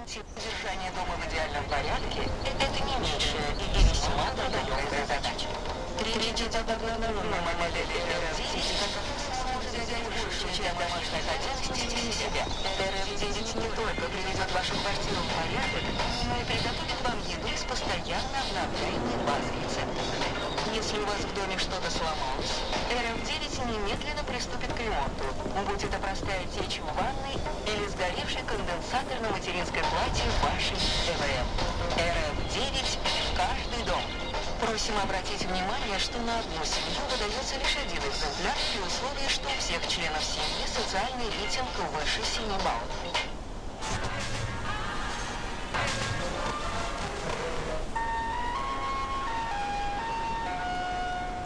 Содержание дома в идеальном порядке – это не меньшая и весьма трудоемкая задача. Речь идет о главной модели RF-9, которая сможет взять большую часть домашней обязанности на себя. RF-9 не только приведет вашу квартиру в порядок, но и приготовит вам еду с постоянно обновляемой базой рецептов. Если у вас в доме что-то сломалось, RF-9 немедленно приступит к ремонту. Будь это простая течь в ванной или сгоревший конденсатор на материнской плате вашей ЭВМ. RF-9 в каждый дом. Просим обратить внимание, что на одну семью выдается лишь один экземпляр при условии, что у всех членов семьи социальный рейтинг выше 7 баллов.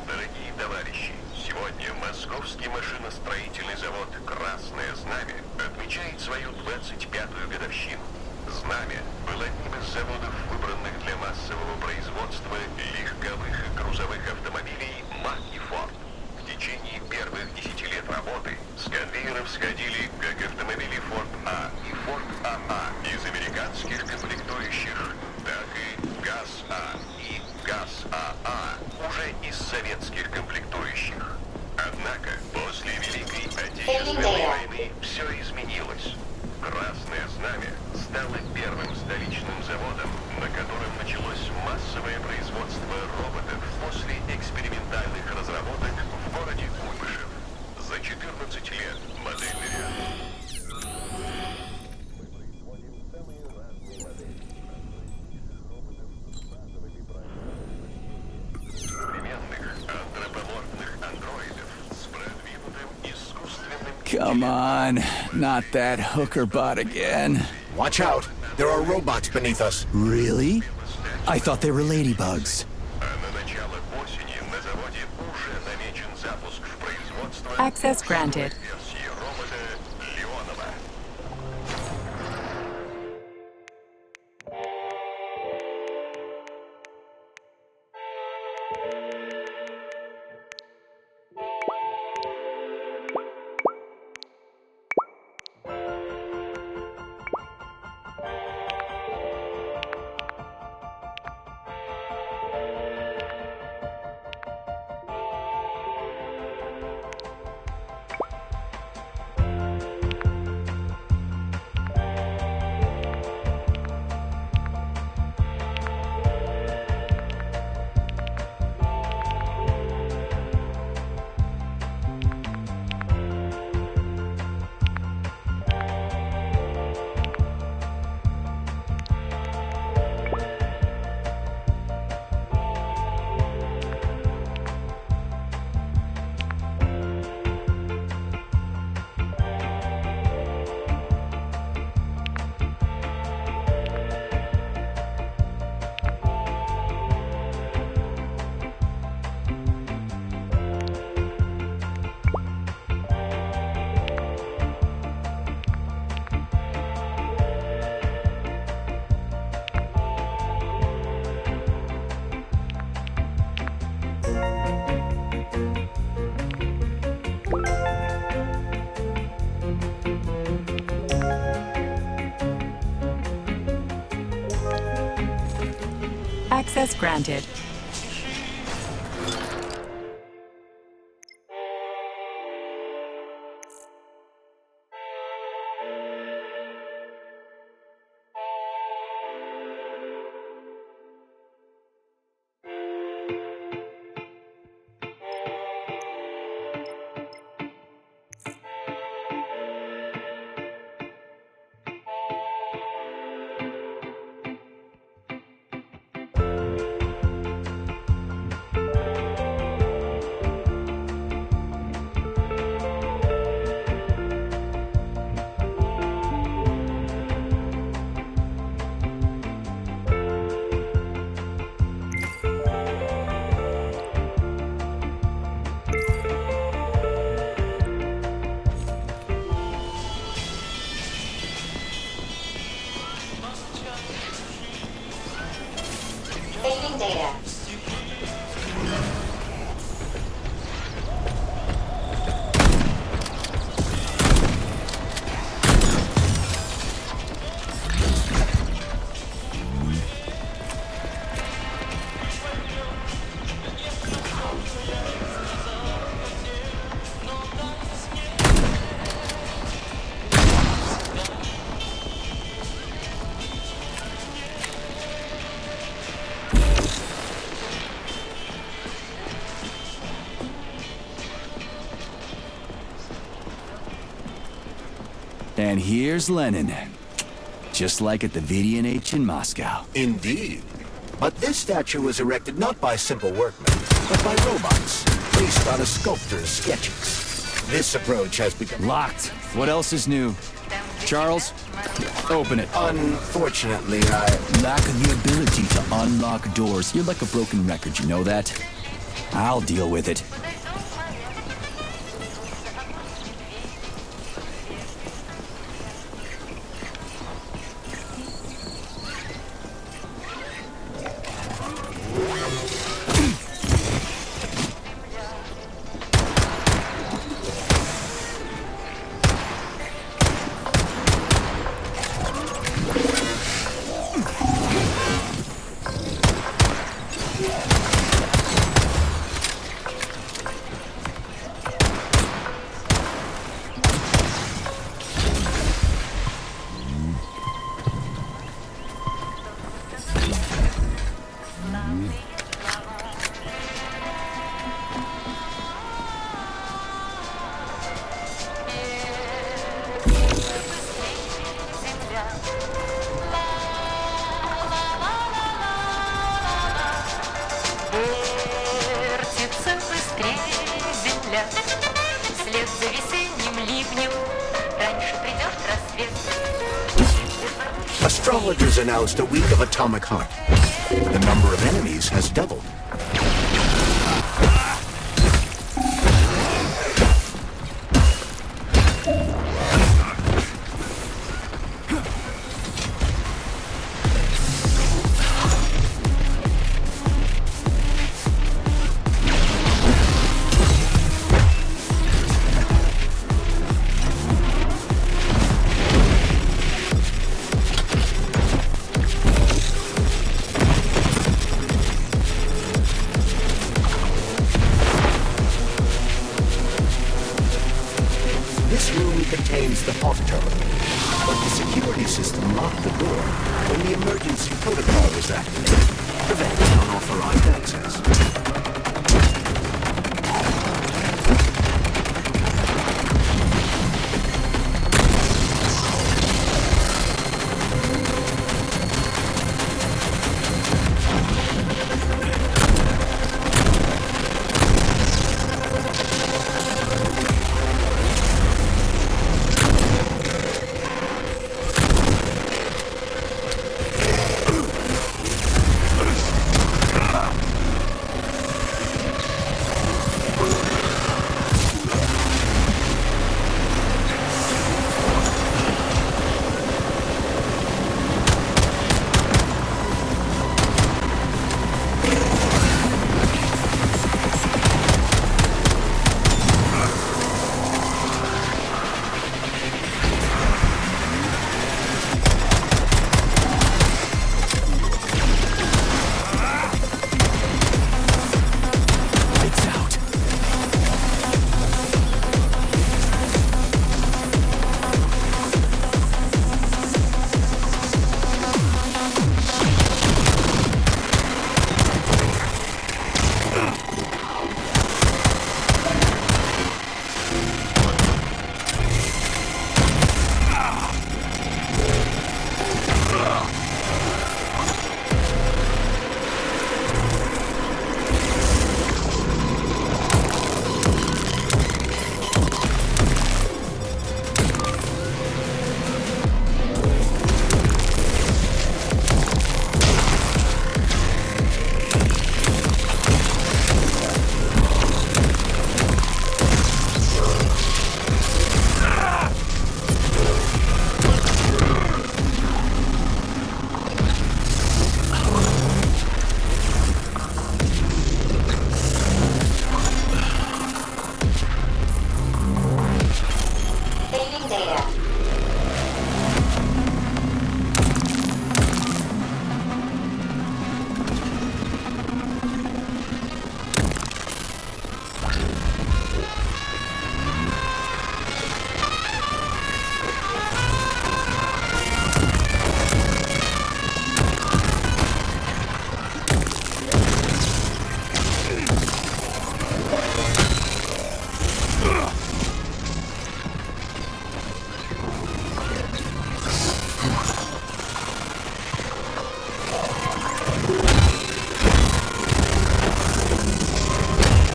Дорогие товарищи, сегодня Московский машиностроительный завод «Красное Знамя» отмечает свою 25-ю годовщину. «Знамя» был одним из заводов, выбранных для массового производства легковых и грузовых автомобилей марки «Форд». В течение первых 10 лет работы с конвейеров сходили как автомобили «Форд А» и «Форд АА» из американских комплектующих, так и ГАЗ-А и ГАЗ-АА уже из советских комплектующих. Однако после Великой Отечественной войны все изменилось. «Красное Знамя» стало первым столичным заводом, на котором началось массовое производство роботов после экспериментальных разработок в городе Куйбышев. За 14 лет модельный ряд. Современных антропоморфных андроидов с продвинутым искусственным... Come on, not that hooker bot again. Watch out! There are robots beneath us. Really? I thought they were ladybugs. А на начало осени на заводе уже намечен запуск в производство Access granted. версии робота Леонова. Access granted. And here's Lenin. Just like at the VDNH in Moscow. Indeed. But this statue was erected not by simple workmen, but by robots, based on a sculptor's sketches. This approach has become... Locked. What else is new? Charles, open it. Unfortunately, Lack the ability to unlock doors. You're like a broken record, you know that? I'll deal with it. Вертится быстрее земля, вслед за весенним ливнем. Раньше придет рассвет. astrologers announced a week of atomic heart. The number of enemies has doubled. This room contains the pop terminal, but the security system locked the door when the emergency protocol was activated, preventing unauthorized access.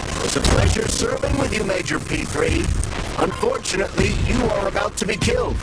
It was a pleasure serving with you, Major P3. Unfortunately, you are about to be killed.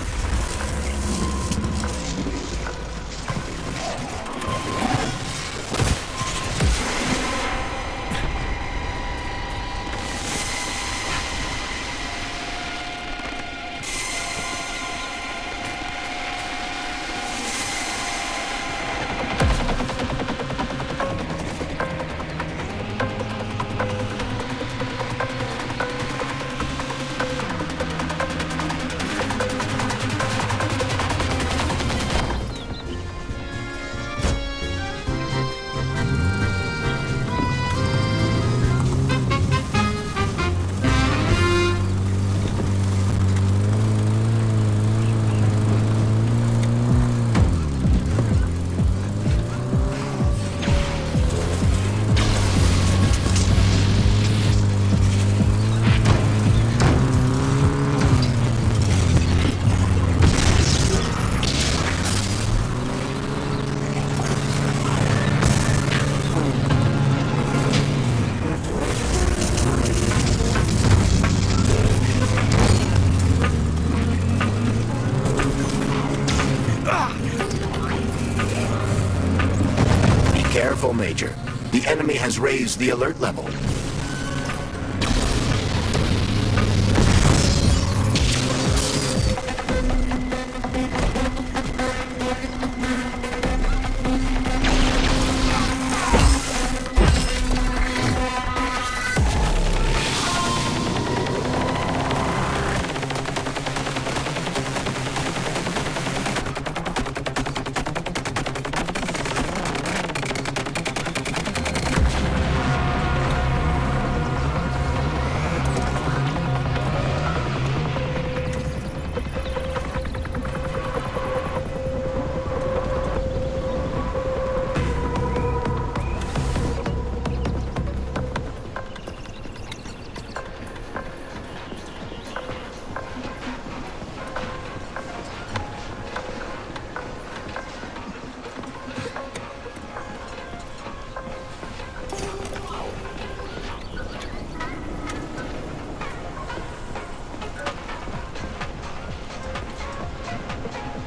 Careful, Major. The enemy has raised the alert level.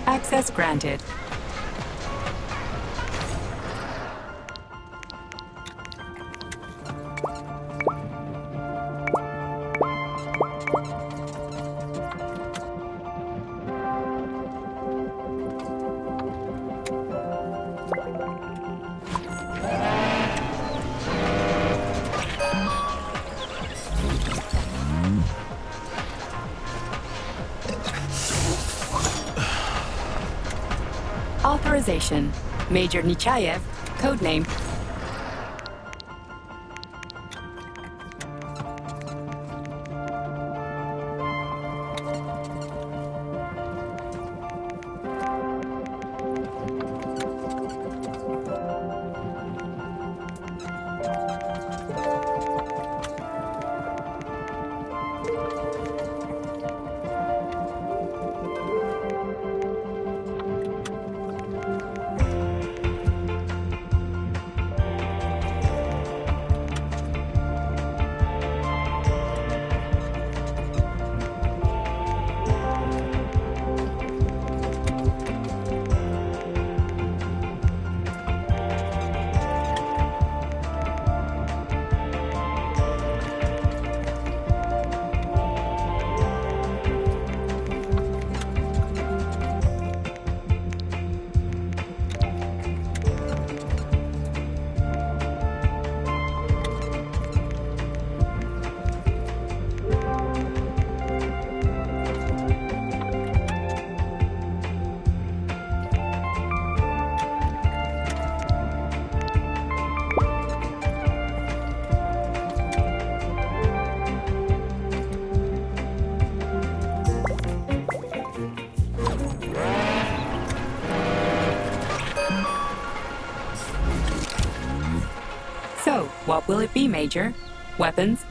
Access granted. Authorization. Major Nechayev, codename. So, what will it be, Major? Weapons?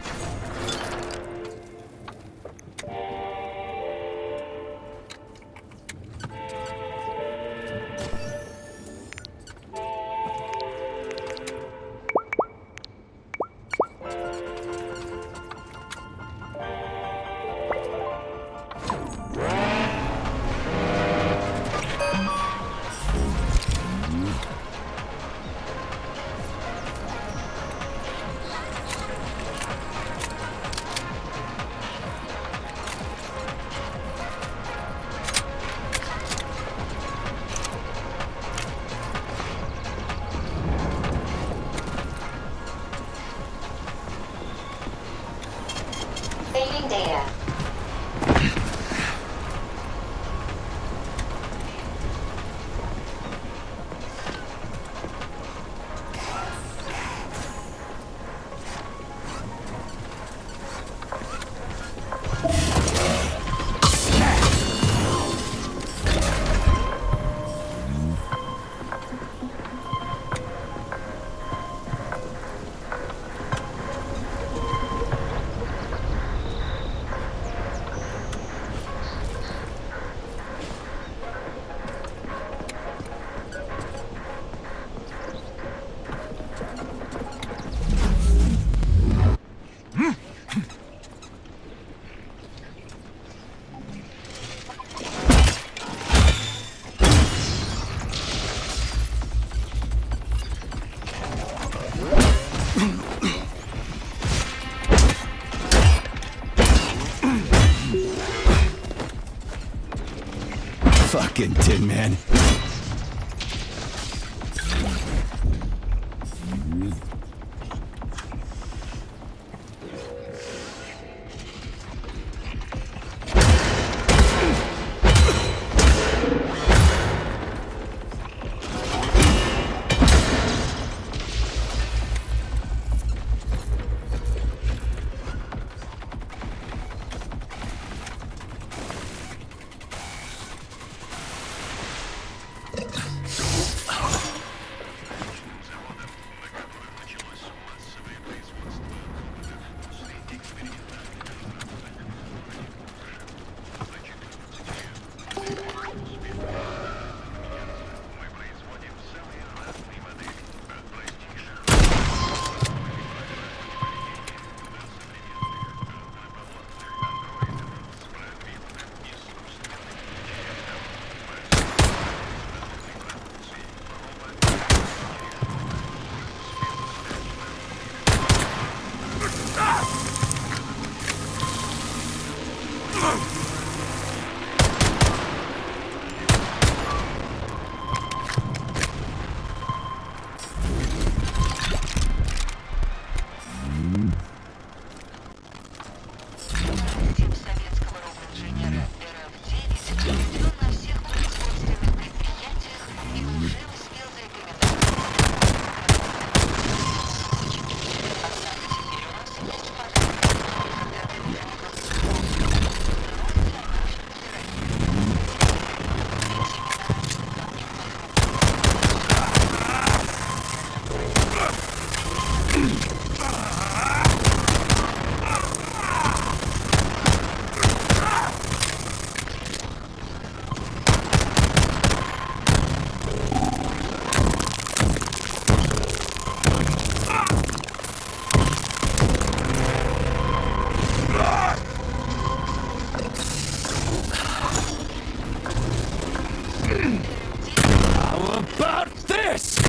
fucking Tin Man. Тип советского рок-инженера РФ-9 проведен на всех производственных предприятиях и уже успел зарекомендовать. Однако теперь у нас есть пожар, когда ты уже не просто How about this?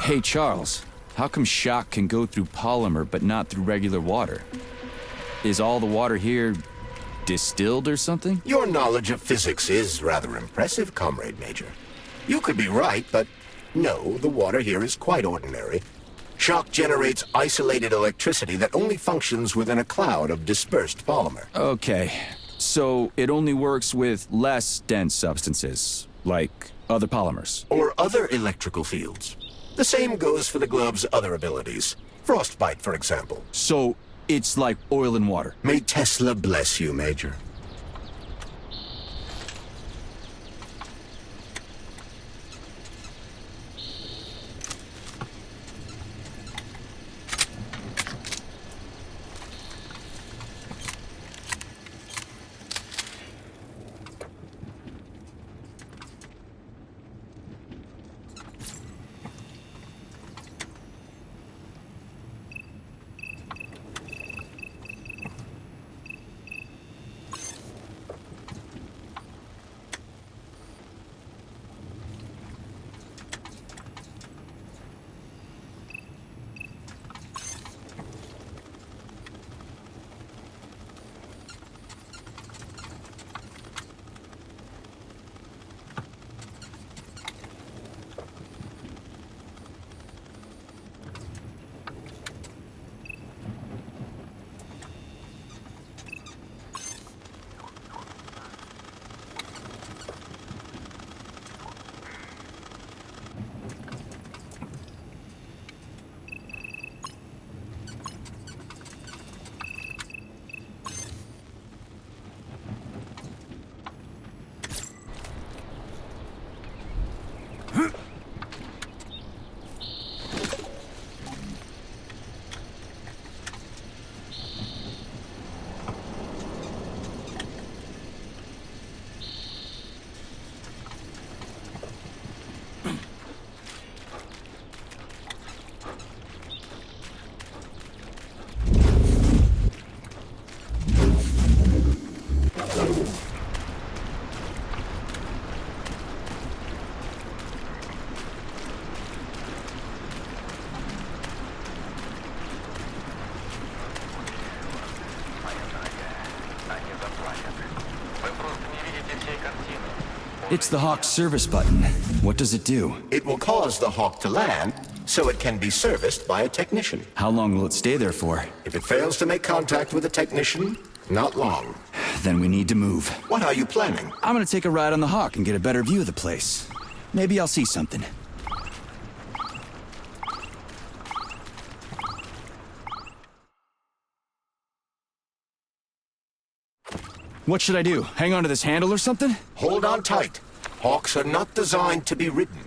Hey, Charles, how come shock can go through polymer but not through regular water? Is all the water here distilled or something? Your knowledge of physics is rather impressive, Comrade Major. You could be right, but no, the water here is quite ordinary. Shock generates isolated electricity that only functions within a cloud of dispersed polymer. Okay, so it only works with less dense substances, like other polymers. Or other electrical fields. The same goes for the glove's other abilities. Frostbite, for example. So it's like oil and water. May Tesla bless you, Major. It's the Hawk service button. What does it do? It will cause the Hawk to land, so it can be serviced by a technician. How long will it stay there for? If it fails to make contact with a technician, not long. Then we need to move. What are you planning? I'm gonna take a ride on the Hawk and get a better view of the place. Maybe I'll see something. What should I do? Hang on to this handle or something? Hold on tight. Hawks are not designed to be ridden.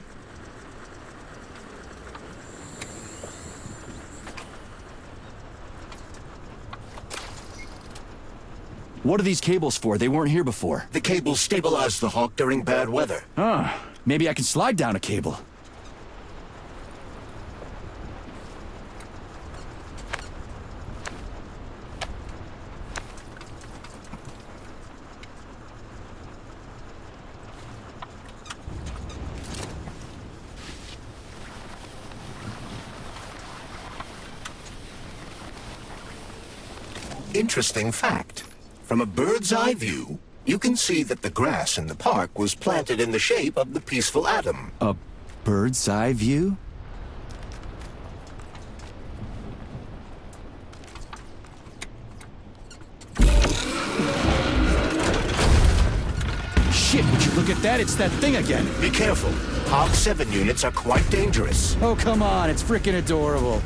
What are these cables for? They weren't here before. The cables stabilize the Hawk during bad weather. Maybe I can slide down a cable. Interesting fact. From a bird's eye view, you can see that the grass in the park was planted in the shape of the peaceful atom. A bird's eye view? Shit, would you look at that? It's that thing again. Be careful. Hawk 7 units are quite dangerous. Oh, come on, it's freaking adorable.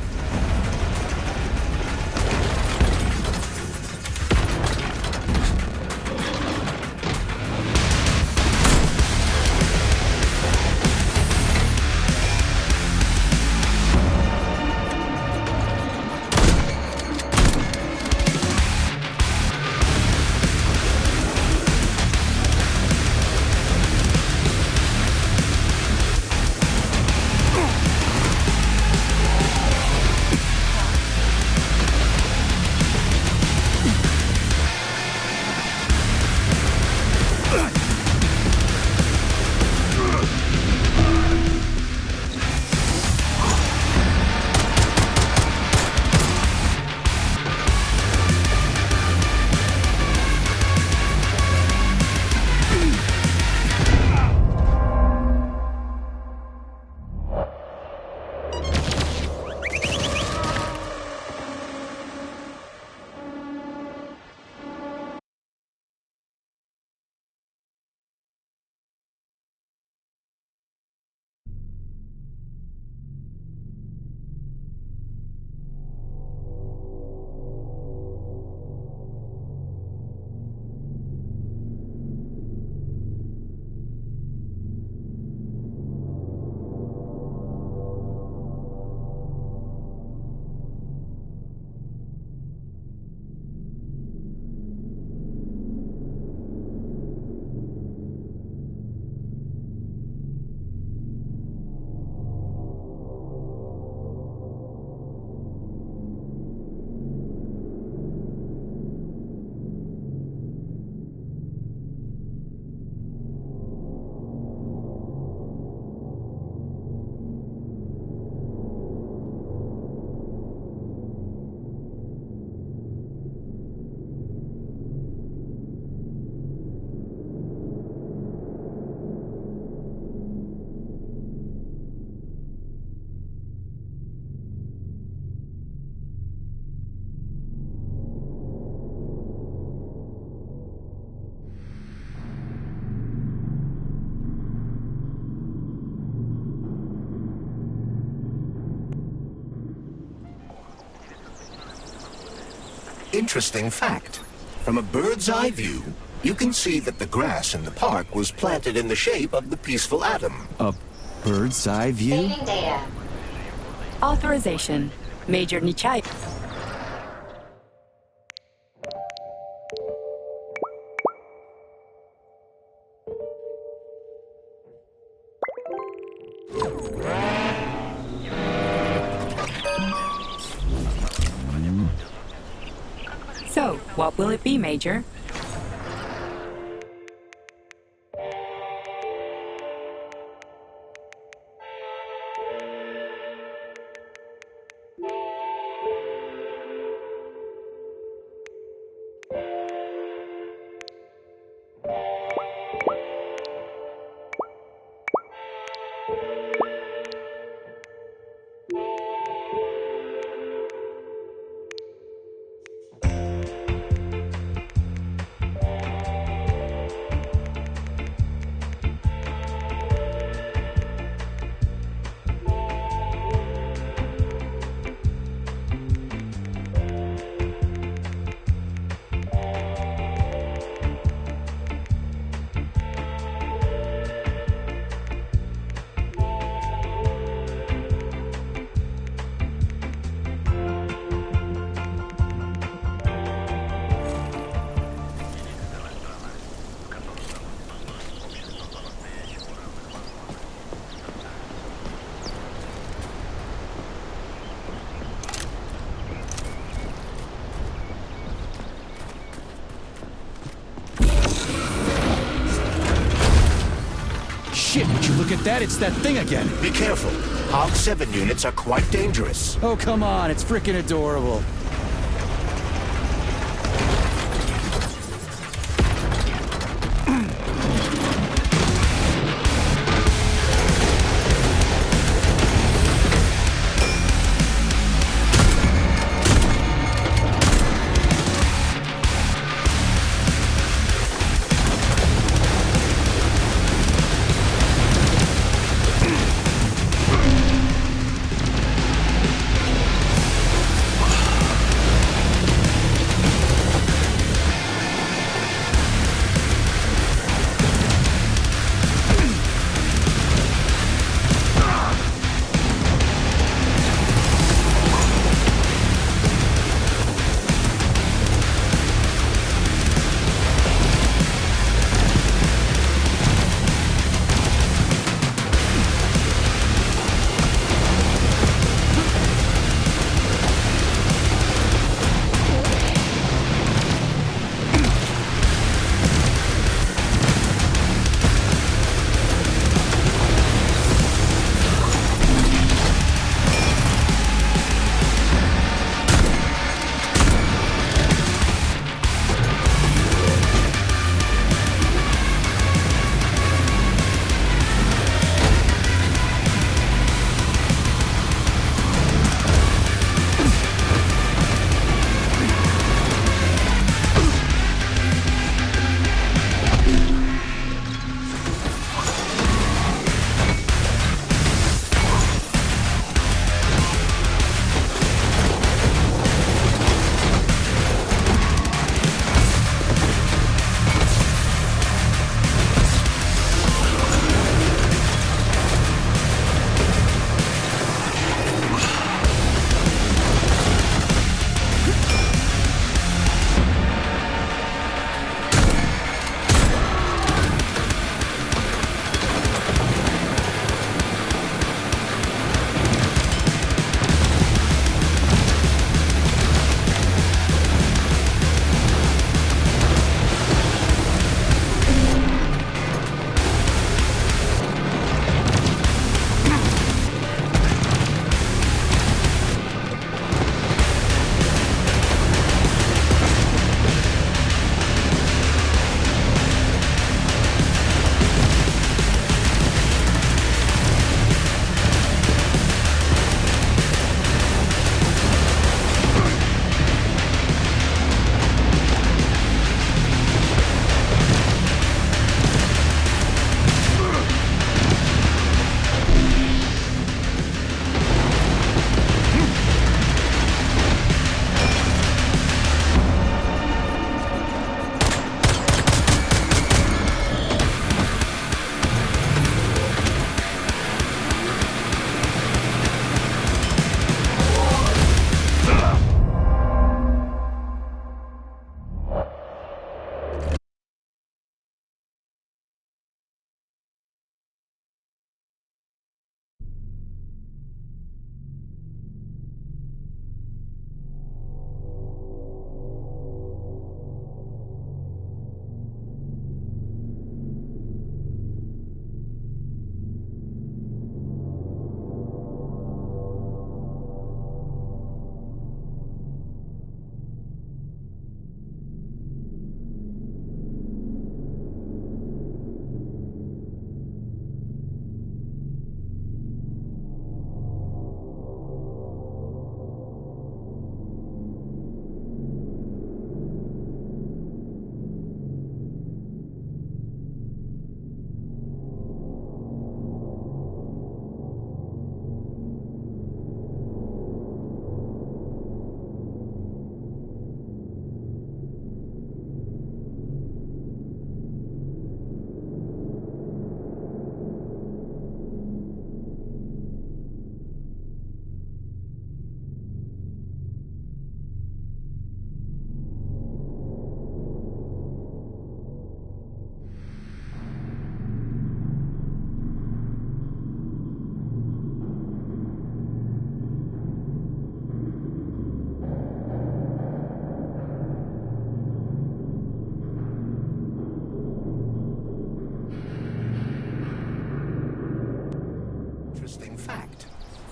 interesting fact. From a bird's eye view, you can see that the grass in the park was planted in the shape of the peaceful atom. A bird's eye view? Saving data. Authorization. Major Nichai. So, what will it be, Major? Shit, would you look at that? It's that thing again. Be careful. HOG 7 units are quite dangerous. Oh, come on, it's freaking adorable.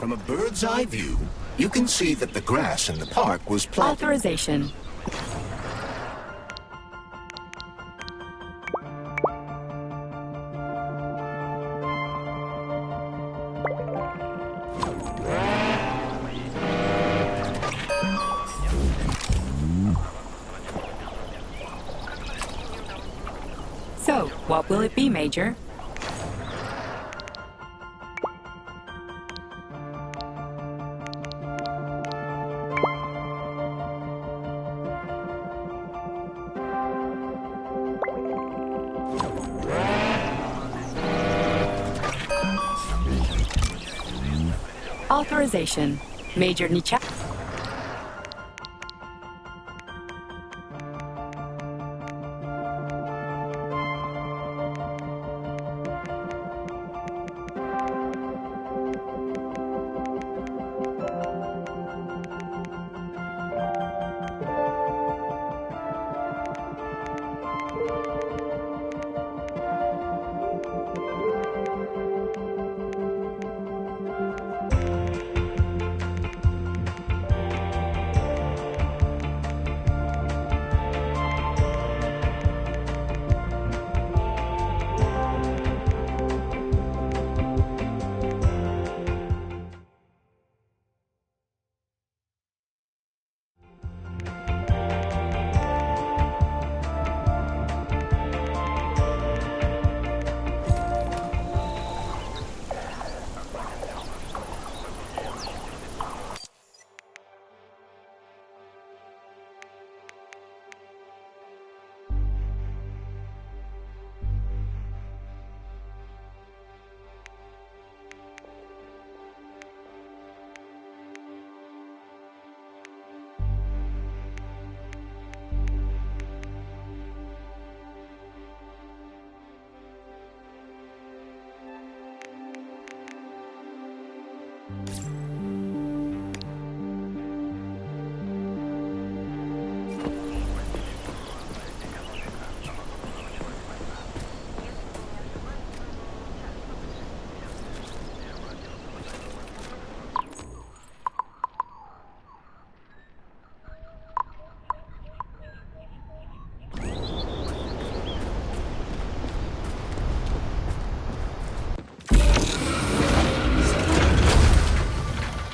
From a bird's eye view, you can see that the grass in the park was planted. Authorization. So, what will it be, Major? Authorization. Major Nichak.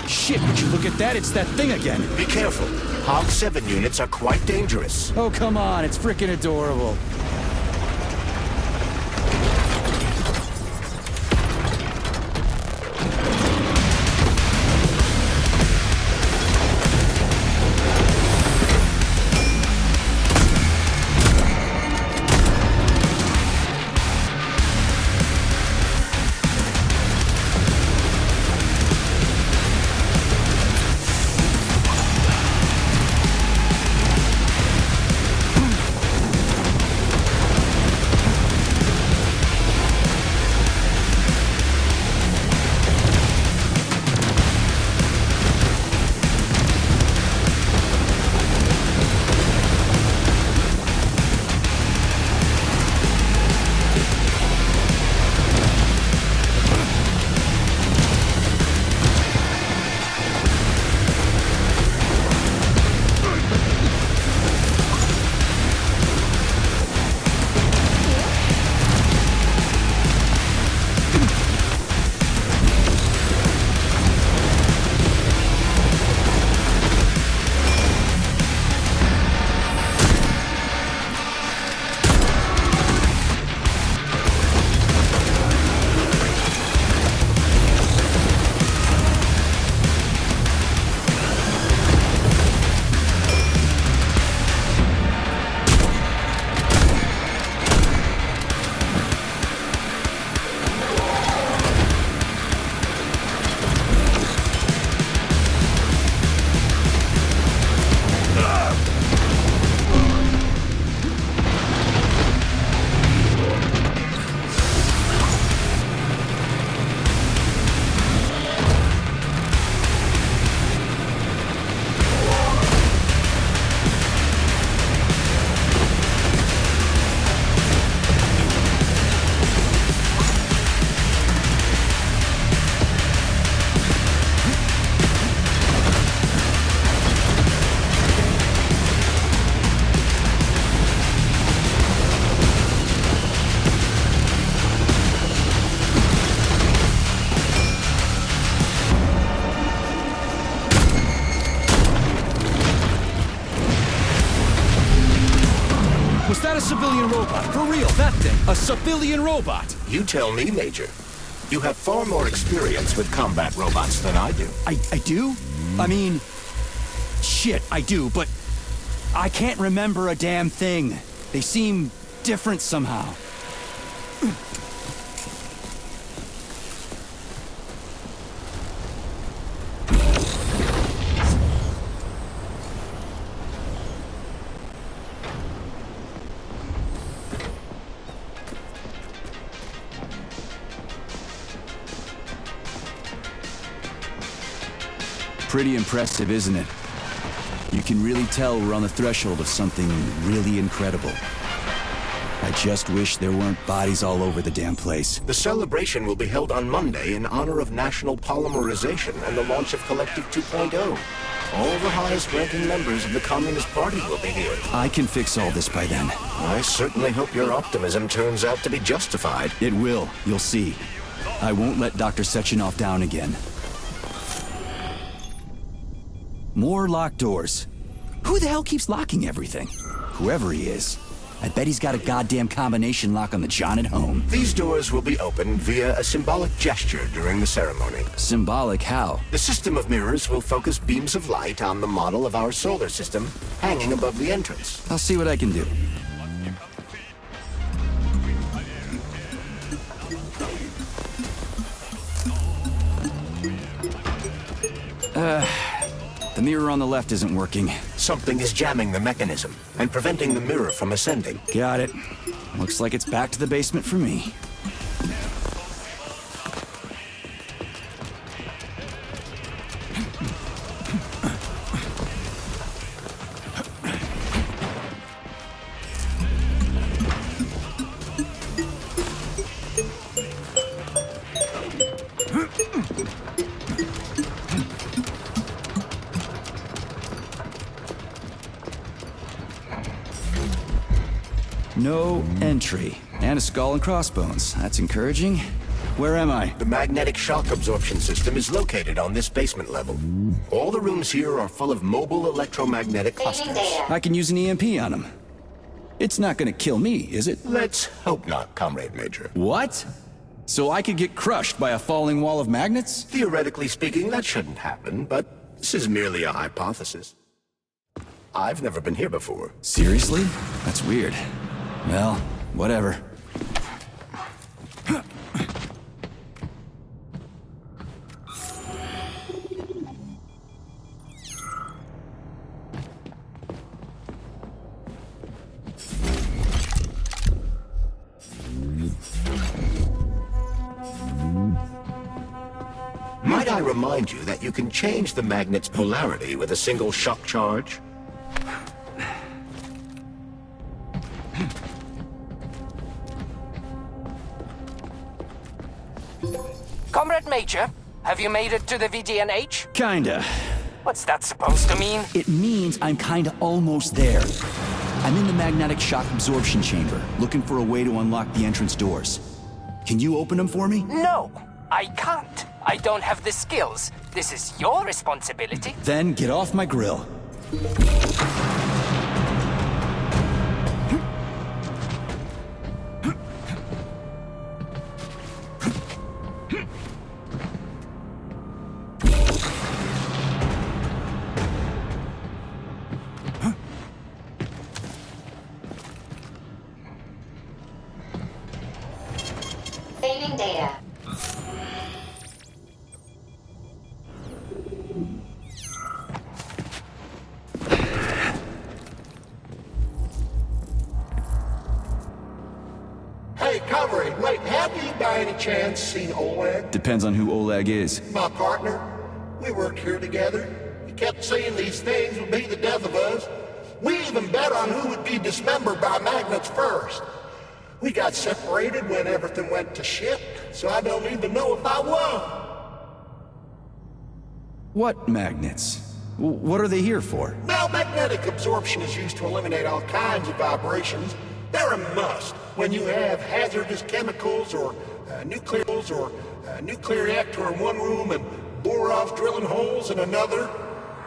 Shit, would you look at that? It's that thing again. Be careful. Hog 7 units are quite dangerous. Oh, come on, it's freaking adorable. civilian robot. For real, that thing. A civilian robot. You tell me, Major. You have far more experience with combat robots than I do. I do? I mean... Shit, I do, but... I can't remember a damn thing. They seem different somehow. Pretty impressive, isn't it? You can really tell we're on the threshold of something really incredible. I just wish there weren't bodies all over the damn place. The celebration will be held on Monday in honor of National Polymerization and the launch of Collective 2.0. All the highest-ranking members of the Communist Party will be here. I can fix all this by then. I certainly hope your optimism turns out to be justified. It will, you'll see. I won't let Dr. Sechenov down again. More locked doors. Who the hell keeps locking everything? Whoever he is. I bet he's got a goddamn combination lock on the John at home. These doors will be opened via a symbolic gesture during the ceremony. Symbolic how? The system of mirrors will focus beams of light on the model of our solar system hanging above the entrance. I'll see what I can do. The mirror on the left isn't working. Something is jamming the mechanism and preventing the mirror from ascending. Got it. Looks like it's back to the basement for me. No entry. And a skull and crossbones. That's encouraging. Where am I? The magnetic shock absorption system is located on this basement level. All the rooms here are full of mobile electromagnetic clusters. I can use an EMP on him. It's not gonna kill me, is it? Let's hope not, Comrade Major. What? So I could get crushed by a falling wall of magnets? Theoretically speaking, that shouldn't happen, but this is merely a hypothesis. I've never been here before. Seriously? That's weird. Well, whatever. Might I remind you that you can change the magnet's polarity with a single shock charge? Comrade Major, have you made it to the VDNH? Kinda. What's that supposed to mean? It means I'm kinda almost there. I'm in the magnetic shock absorption chamber, looking for a way to unlock the entrance doors. Can you open them for me? No, I can't. I don't have the skills. This is your responsibility. Then get off my grill. Saving data. Hey, comrade, wait, have you by any chance seen Oleg? Depends on who Oleg is. My partner? We worked here together. He kept saying these things would be the death of us. We even bet on who would be dismembered by magnets first. We got separated when everything went to shit, so I don't even know if I won. What magnets? What are they here for? Well, magnetic absorption is used to eliminate all kinds of vibrations. They're a must when you have hazardous chemicals or nuclear reactor in one room and bore-off drilling holes in another.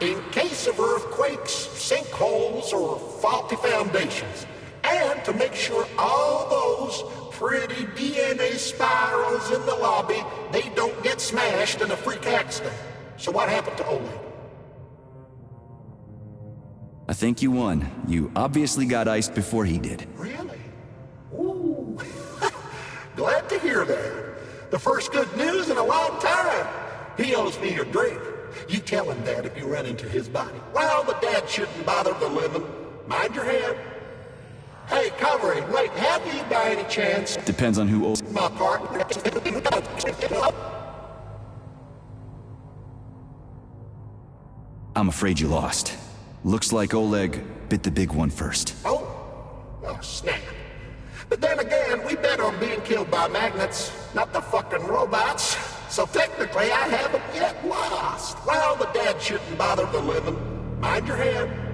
In case of earthquakes, sinkholes, or faulty foundations. And to make sure all those pretty DNA spirals in the lobby, they don't get smashed in a freak accident. So what happened to Oleg? I think you won. You obviously got iced before he did. Really? Ooh. Glad to hear that. The first good news in a long time. He owes me a drink. You tell him that if you run into his body. Well, the dead shouldn't bother the living. Mind your head. Hey, comrade, wait, have you by any chance? Depends on who owes. My partner. I'm afraid you lost. Looks like Oleg bit the big one first. Oh, snap. But then again, we bet on being killed by magnets, not the fucking robots. So technically, I haven't yet lost. Well, the dead shouldn't bother the living. Mind your head.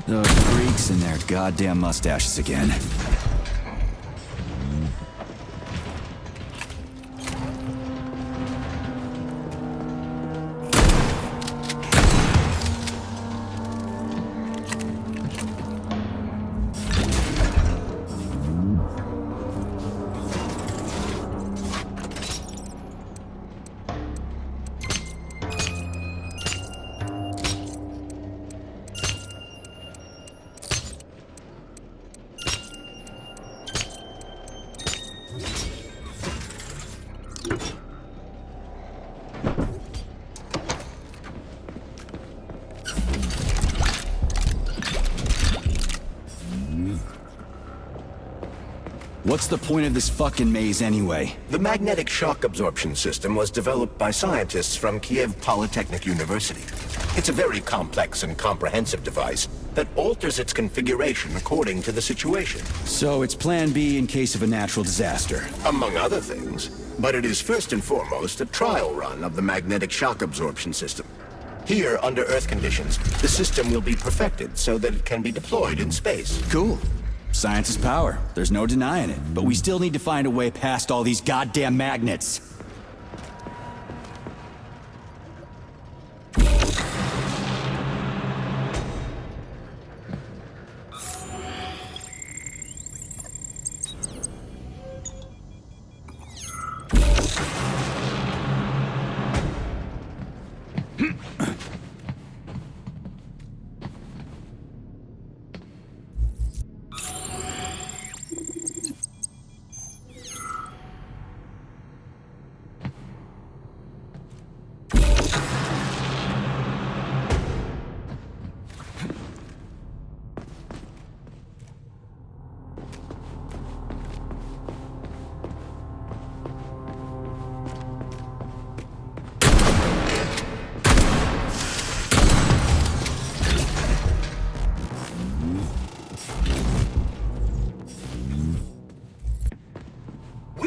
Those freaks and their goddamn mustaches again. What's the point of this fucking maze anyway? The magnetic shock absorption system was developed by scientists from Kiev Polytechnic University. It's a very complex and comprehensive device that alters its configuration according to the situation. So it's plan B in case of a natural disaster. Among other things. But it is first and foremost a trial run of the magnetic shock absorption system. Here, under Earth conditions, the system will be perfected so that it can be deployed in space. Cool. Science is power. There's no denying it. But we still need to find a way past all these goddamn magnets. We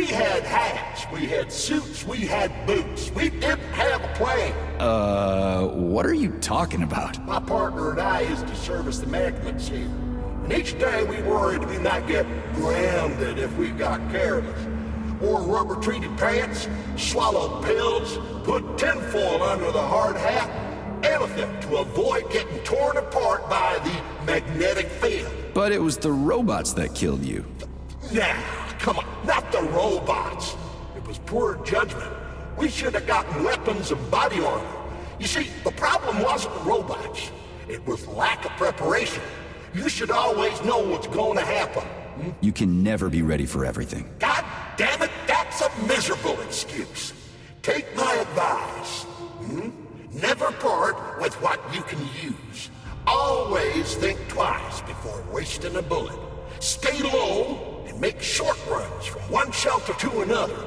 had hats, we had suits, we had boots. We didn't have a plane. What are you talking about? My partner and I is to service the magnets here. And each day we worried we might get grounded if we got careless. Wore rubber-treated pants, swallowed pills, put tinfoil under the hard hat, anything to avoid getting torn apart by the magnetic field. But it was the robots that killed you. Now, come on, not the robots. It was poor judgment. We should have gotten weapons and body armor. You see, the problem wasn't the robots. It was lack of preparation. You should always know what's going to happen. You can never be ready for everything. God damn it, that's a miserable excuse. Take my advice. Never part with what you can use. Always think twice before wasting a bullet. Stay low and make short runs from one shelter to another.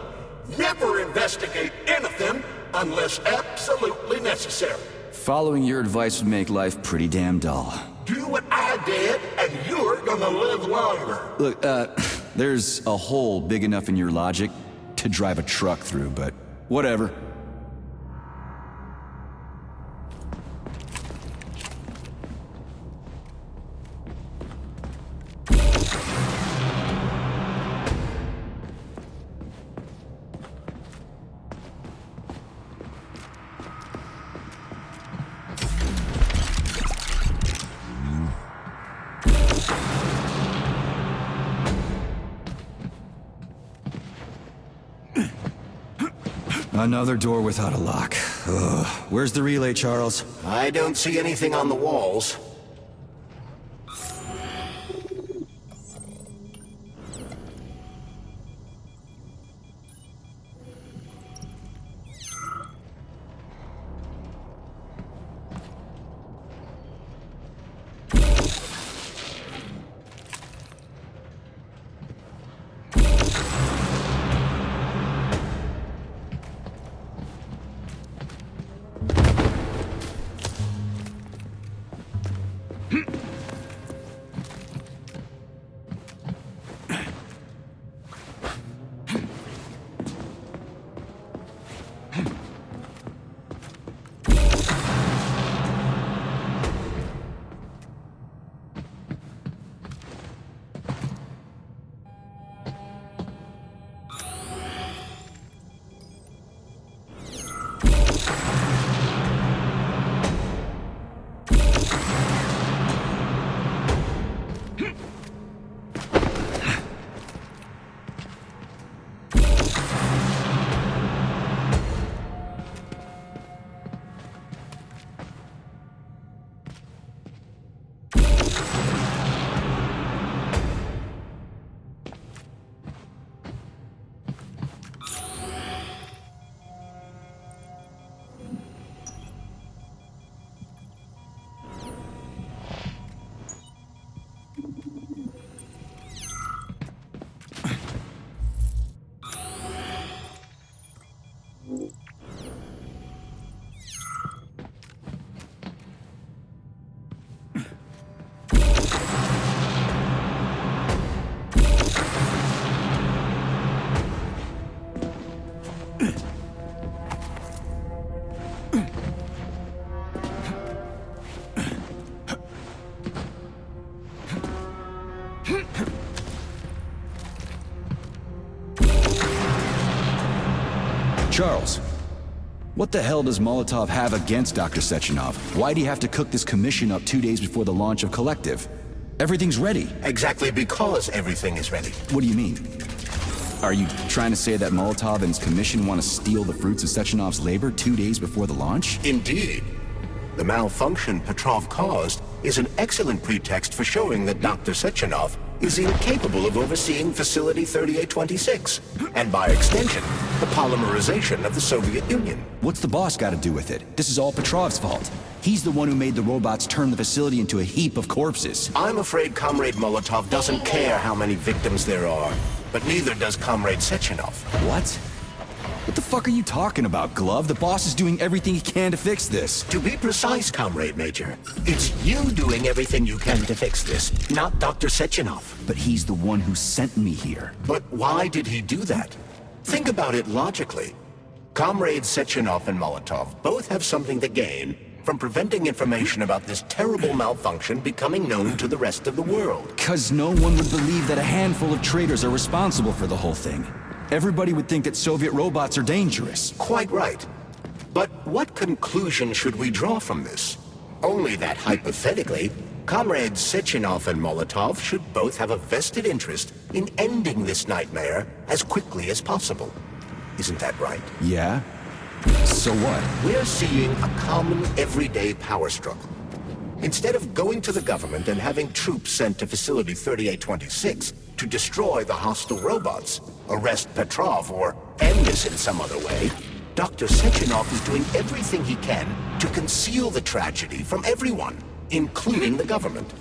Never investigate anything unless absolutely necessary. Following your advice would make life pretty damn dull. Do what I did, and you're gonna live longer. Look, there's a hole big enough in your logic to drive a truck through, but whatever. Another door without a lock. Ugh. Where's the relay, Charles? I don't see anything on the walls. Charles, what the hell does Molotov have against Dr. Sechenov? Why'd he have to cook this commission up 2 days before the launch of Collective? Everything's ready. Exactly because everything is ready. What do you mean? Are you trying to say that Molotov and his commission want to steal the fruits of Sechenov's labor 2 days before the launch? Indeed. The malfunction Petrov caused is an excellent pretext for showing that Dr. Sechenov is incapable of overseeing Facility 3826, and by extension, the polymerization of the Soviet Union. What's the boss got to do with it? This is all Petrov's fault. He's the one who made the robots turn the facility into a heap of corpses. I'm afraid Comrade Molotov doesn't care how many victims there are, but neither does Comrade Sechenov. What? What the fuck are you talking about, Glove? The boss is doing everything he can to fix this. To be precise, Comrade Major, it's you doing everything you can to fix this, not Dr. Sechenov. But he's the one who sent me here. But why did he do that? Think about it logically. Comrades Sechenov and Molotov both have something to gain from preventing information about this terrible malfunction becoming known to the rest of the world. 'Cause no one would believe that a handful of traitors are responsible for the whole thing. Everybody would think that Soviet robots are dangerous. Quite right. But what conclusion should we draw from this? Only that hypothetically, Comrades Sechenov and Molotov should both have a vested interest in ending this nightmare as quickly as possible. Isn't that right? Yeah? So what? We're seeing a common everyday power struggle. Instead of going to the government and having troops sent to Facility 3826 to destroy the hostile robots, arrest Petrov, or end this in some other way, Dr. Sechenov is doing everything he can to conceal the tragedy from everyone, including the government.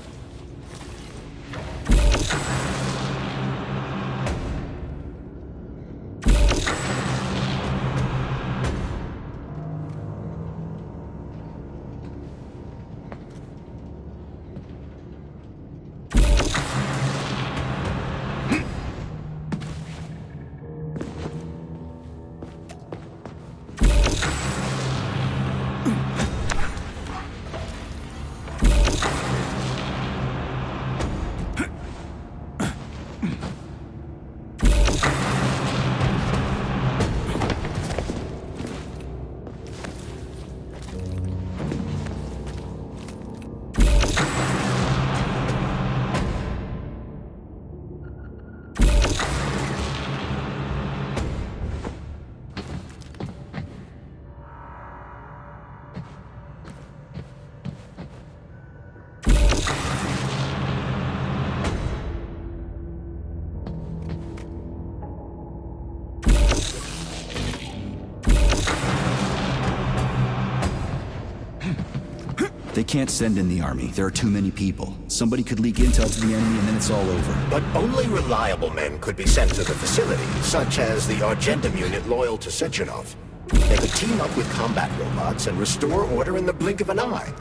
They can't send in the army. There are too many people. Somebody could leak intel to the enemy and then it's all over. But only reliable men could be sent to the facility, such as the Argentum unit loyal to Sechenov. They could team up with combat robots and restore order in the blink of an eye.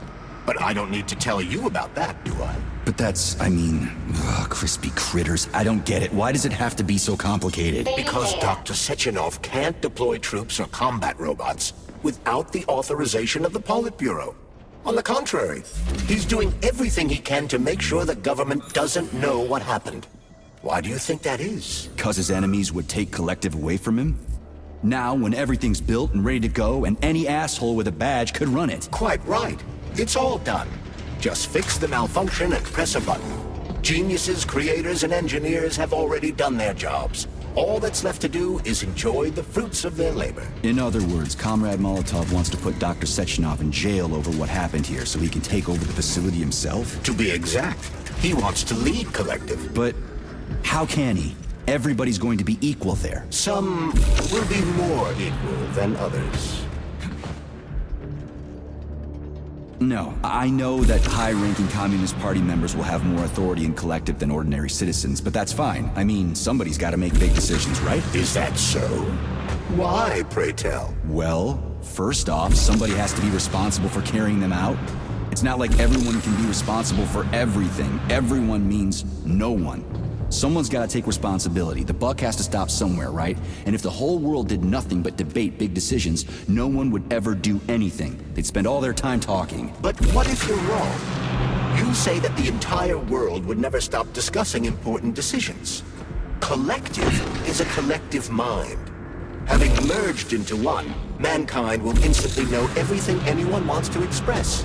But I don't need to tell you about that, do I? But that's, crispy critters. I don't get it. Why does it have to be so complicated? Because Dr. Sechenov can't deploy troops or combat robots without the authorization of the Politburo. On the contrary, he's doing everything he can to make sure the government doesn't know what happened. Why do you think that is? 'Cause his enemies would take Collective away from him? Now, when everything's built and ready to go, and any asshole with a badge could run it. Quite right. It's all done. Just fix the malfunction and press a button. Geniuses, creators, and engineers have already done their jobs. All that's left to do is enjoy the fruits of their labor. In other words, Comrade Molotov wants to put Dr. Sechenov in jail over what happened here so he can take over the facility himself? To be exact, he wants to lead Collective. But how can he? Everybody's going to be equal there. Some will be more equal than others. No, I know that high-ranking Communist Party members will have more authority in Collective than ordinary citizens, but that's fine. I mean, somebody's got to make big decisions, right? Is that so? Why, pray tell? Well, first off, somebody has to be responsible for carrying them out. It's not like everyone can be responsible for everything. Everyone means no one. Someone's got to take responsibility. The buck has to stop somewhere, right? And if the whole world did nothing but debate big decisions, no one would ever do anything. They'd spend all their time talking. But what if you're wrong? You say that the entire world would never stop discussing important decisions. Collective is a collective mind. Having merged into one, mankind will instantly know everything anyone wants to express.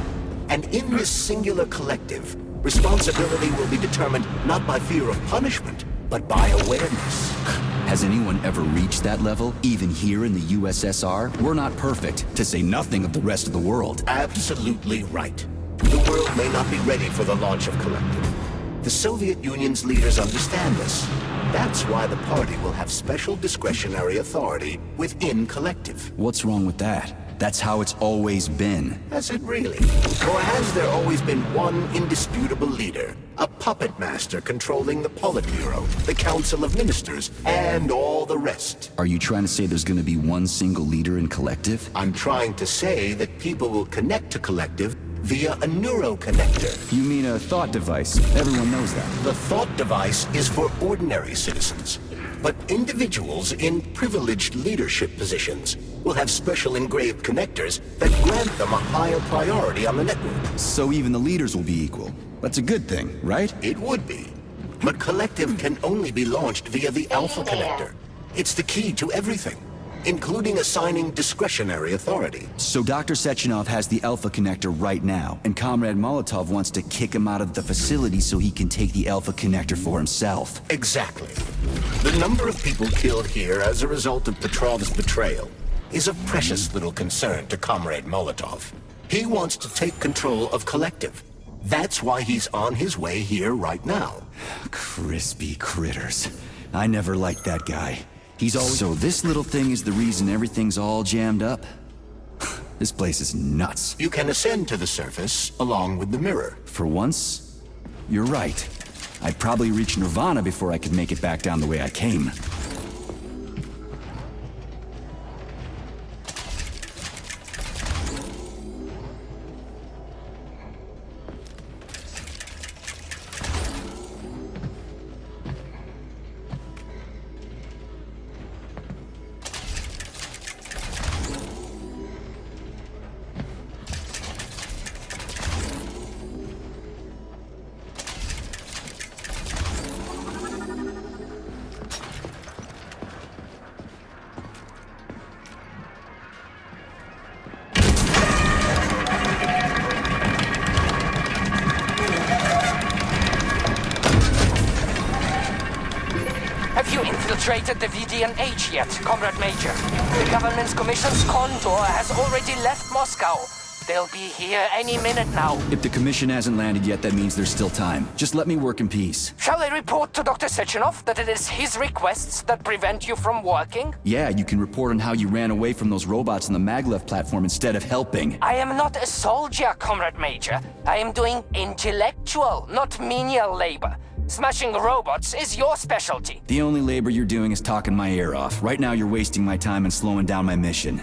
And in this singular collective, responsibility will be determined not by fear of punishment, but by awareness. Has anyone ever reached that level, even here in the USSR? We're not perfect, to say nothing of the rest of the world. Absolutely right. The world may not be ready for the launch of Collective. The Soviet Union's leaders understand this. That's why the party will have special discretionary authority within Collective. What's wrong with that? That's how it's always been. Has it really? Or has there always been one indisputable leader? A puppet master controlling the Politburo, the Council of Ministers, and all the rest? Are you trying to say there's gonna be one single leader in Collective? I'm trying to say that people will connect to Collective via a neuroconnector. You mean a thought device? Everyone knows that. The thought device is for ordinary citizens. But individuals in privileged leadership positions will have special engraved connectors that grant them a higher priority on the network. So even the leaders will be equal. That's a good thing, right? It would be. But Collective can only be launched via the Alpha Connector. It's the key to everything, including assigning discretionary authority. So Dr. Sechenov has the Alpha Connector right now, and Comrade Molotov wants to kick him out of the facility so he can take the Alpha Connector for himself. Exactly. The number of people killed here as a result of Petrov's betrayal is a precious little concern to Comrade Molotov. He wants to take control of Collective. That's why he's on his way here right now. Crispy critters. I never liked that guy. He's always... So this little thing is the reason everything's all jammed up? This place is nuts. You can ascend to the surface along with the mirror. For once, you're right. I'd probably reach Nirvana before I could make it back down the way I came. Infiltrated the VDNH yet, Comrade Major. The government's commission's Condor has already left Moscow. They'll be here any minute now. If the commission hasn't landed yet, that means there's still time. Just let me work in peace. Shall I report to Dr. Sechenov that it is his requests that prevent you from working? Yeah, you can report on how you ran away from those robots on the Maglev platform instead of helping. I am not a soldier, Comrade Major. I am doing intellectual, not menial labor. Smashing robots is your specialty. The only labor you're doing is talking my ear off. Right now you're wasting my time and slowing down my mission.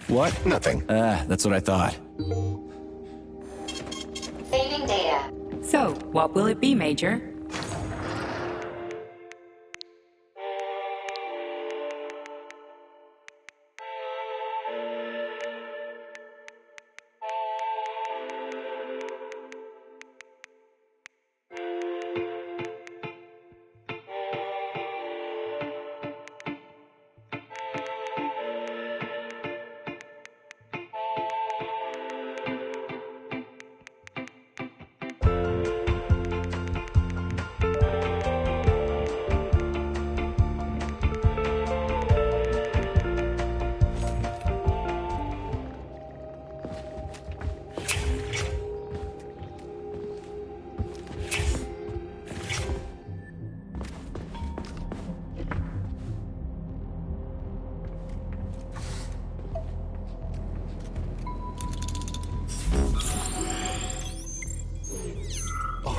What? Nothing. That's what I thought. Saving data. So, what will it be, Major?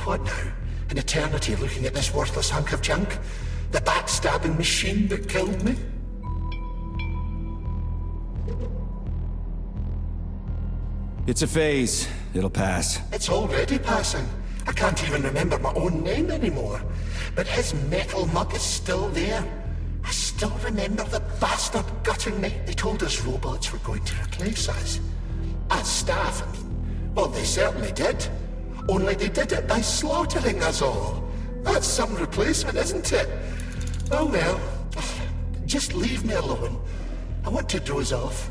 What now? An eternity looking at this worthless hunk of junk? The backstabbing machine that killed me? It's a phase. It'll pass. It's already passing. I can't even remember my own name anymore. But his metal mug is still there. I still remember the bastard gutting me. They told us robots were going to replace us. As staff, I mean. Well, they certainly did. Only they did it by slaughtering us all. That's some replacement, isn't it? Oh well. Just leave me alone. I want to doze off.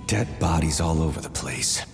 Dead bodies all over the place.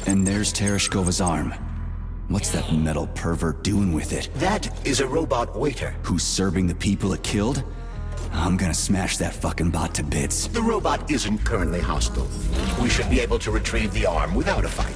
And there's Tereshkova's arm. What's that metal pervert doing with it? That is a robot waiter. Who's serving the people it killed? I'm gonna smash that fucking bot to bits. The robot isn't currently hostile. We should be able to retrieve the arm without a fight.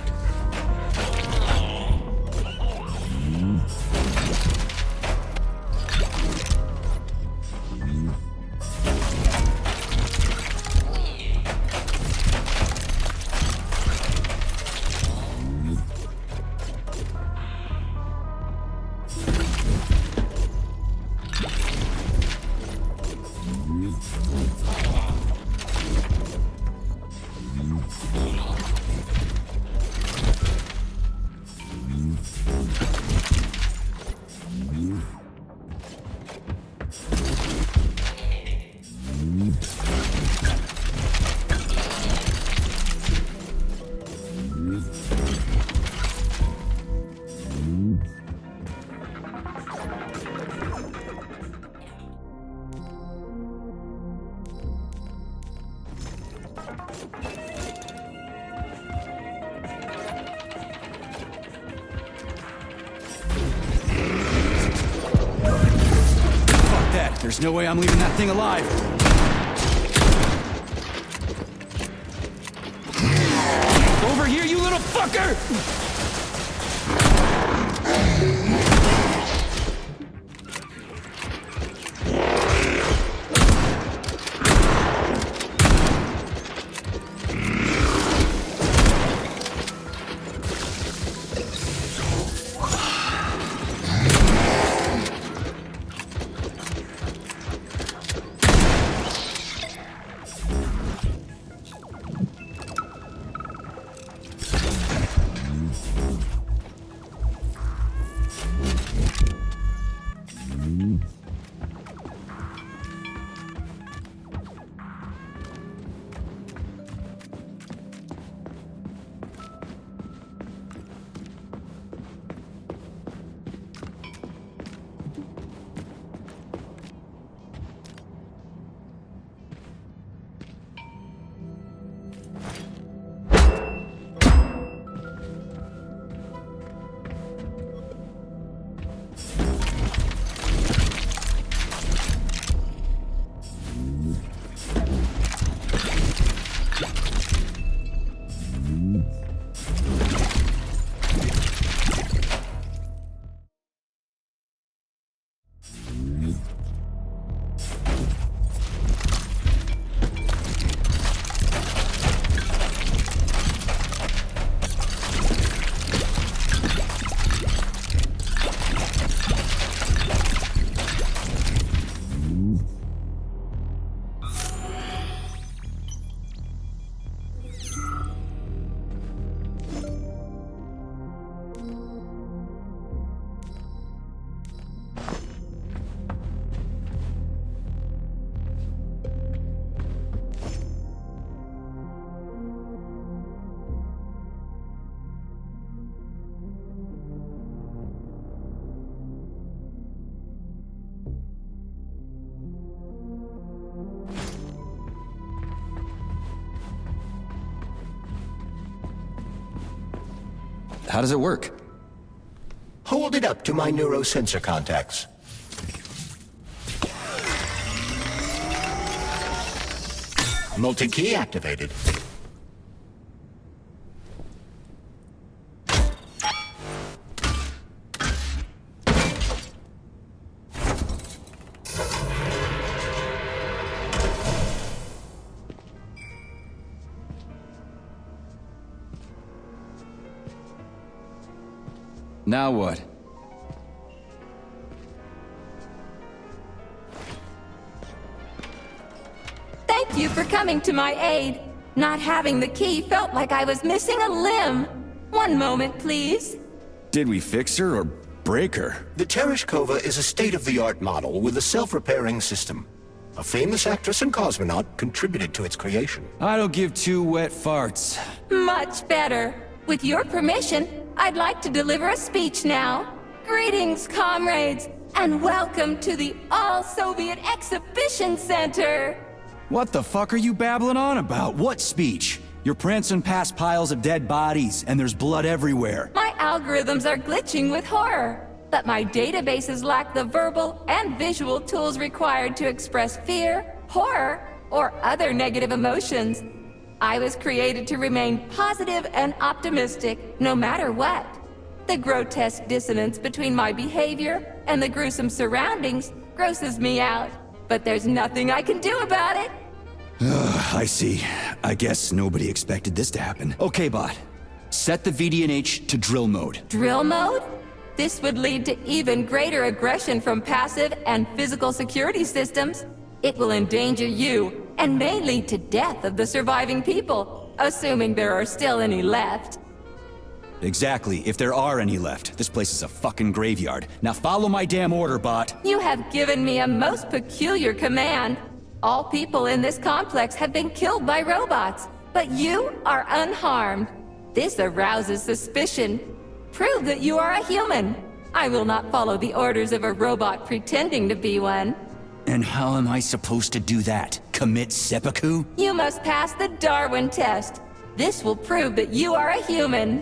There's no way I'm leaving that thing alive. Over here, you little fucker! How does it work? Hold it up to my neurosensor contacts. Multi-key activated. Now what? Thank you for coming to my aid. Not having the key felt like I was missing a limb. One moment, please. Did we fix her or break her? The Tereshkova is a state-of-the-art model with a self-repairing system. A famous actress and cosmonaut contributed to its creation. I don't give two wet farts. Much better. With your permission, I'd like to deliver a speech now. Greetings, comrades, and welcome to the All-Soviet Exhibition Center. What the fuck are you babbling on about? What speech? You're prancing past piles of dead bodies, and there's blood everywhere. My algorithms are glitching with horror, but my databases lack the verbal and visual tools required to express fear, horror, or other negative emotions. I was created to remain positive and optimistic, no matter what. The grotesque dissonance between my behavior and the gruesome surroundings grosses me out, but there's nothing I can do about it. I see. I guess nobody expected this to happen. Okay, bot. Set the VDNH to drill mode. Drill mode? This would lead to even greater aggression from passive and physical security systems. It will endanger you, and may lead to death of the surviving people, assuming there are still any left. Exactly, if there are any left. This place is a fucking graveyard. Now follow my damn order, bot. You have given me a most peculiar command. All people in this complex have been killed by robots, but you are unharmed. This arouses suspicion. Prove that you are a human. I will not follow the orders of a robot pretending to be one. And how am I supposed to do that? Commit seppuku? You must pass the Darwin test. This will prove that you are a human.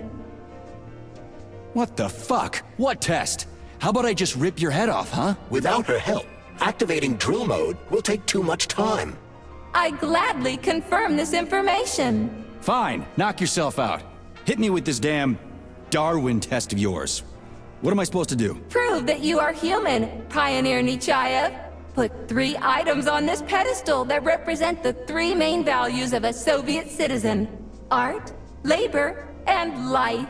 What the fuck? What test? How about I just rip your head off, huh? Without her help, activating drill mode will take too much time. I gladly confirm this information. Fine, knock yourself out. Hit me with this damn Darwin test of yours. What am I supposed to do? Prove that you are human, Pioneer Nechayev. Put 3 items on this pedestal that represent the 3 main values of a Soviet citizen: art, labor, and life.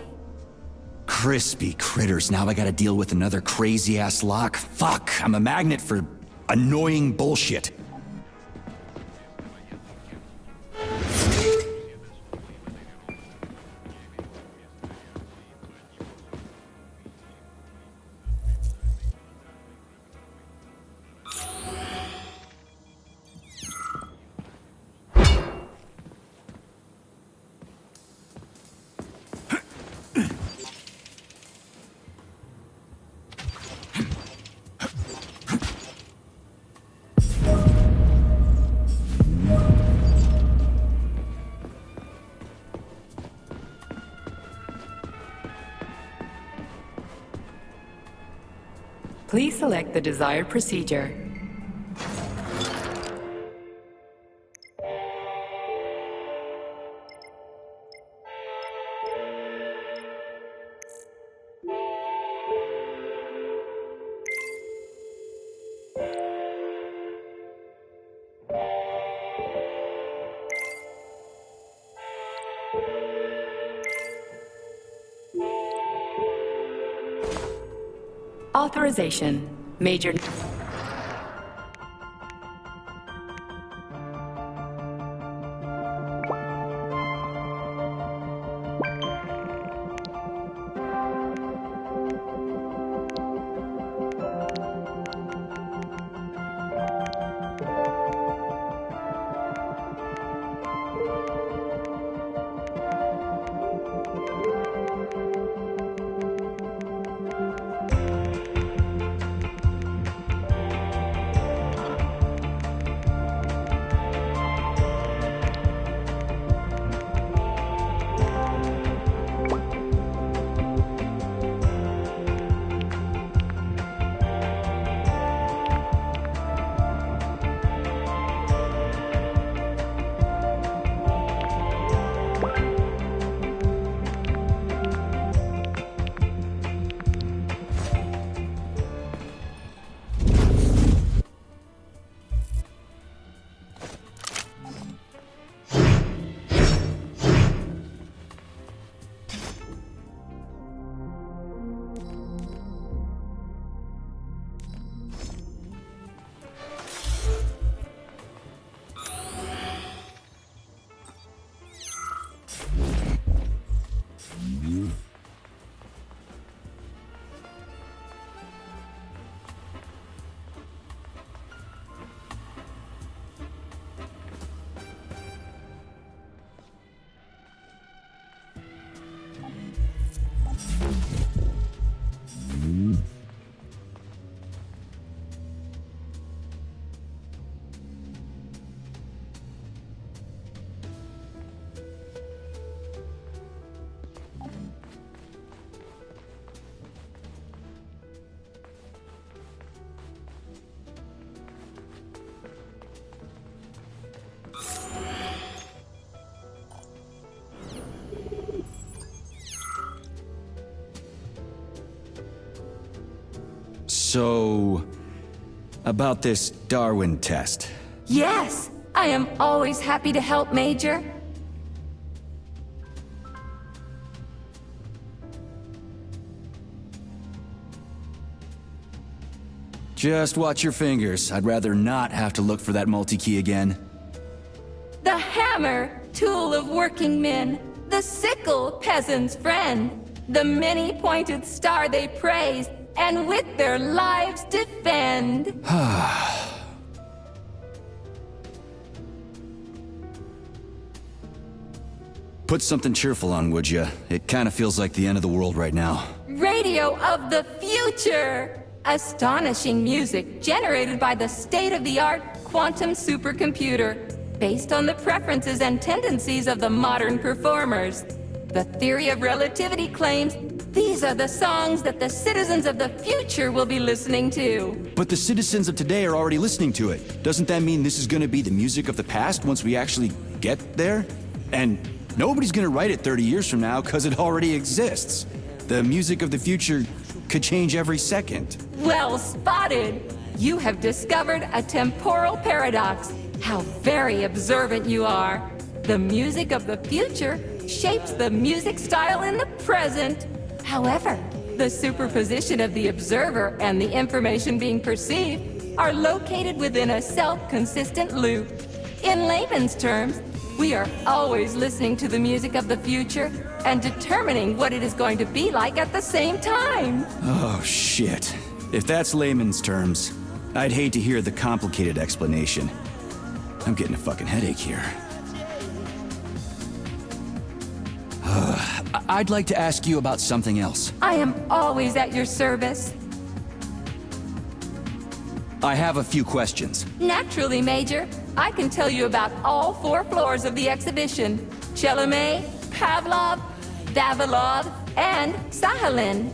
Crispy critters, now I gotta deal with another crazy-ass lock. Fuck, I'm a magnet for annoying bullshit. Please select the desired procedure. Authorization. Major... So, about this Darwin test. Yes, I am always happy to help, Major. Just watch your fingers. I'd rather not have to look for that multi-key again. The hammer, tool of working men. The sickle, peasant's friend. The many-pointed star they praise, and with their lives defend. Put something cheerful on, would ya? It kinda feels like the end of the world right now. Radio of the future! Astonishing music generated by the state-of-the-art quantum supercomputer, based on the preferences and tendencies of the modern performers. The theory of relativity claims these are the songs that the citizens of the future will be listening to. But the citizens of today are already listening to it. Doesn't that mean this is gonna be the music of the past once we actually get there? And nobody's gonna write it 30 years from now, because it already exists. The music of the future could change every second. Well spotted! You have discovered a temporal paradox. How very observant you are. The music of the future shapes the music style in the present. However, the superposition of the observer and the information being perceived are located within a self-consistent loop. In layman's terms, we are always listening to the music of the future and determining what it is going to be like at the same time. Oh, shit. If that's layman's terms, I'd hate to hear the complicated explanation. I'm getting a fucking headache here. I'd like to ask you about something else. I am always at your service. I have a few questions. Naturally, Major. I can tell you about all 4 floors of the exhibition. Chelomey, Pavlov, Vavilov, and Sahalin.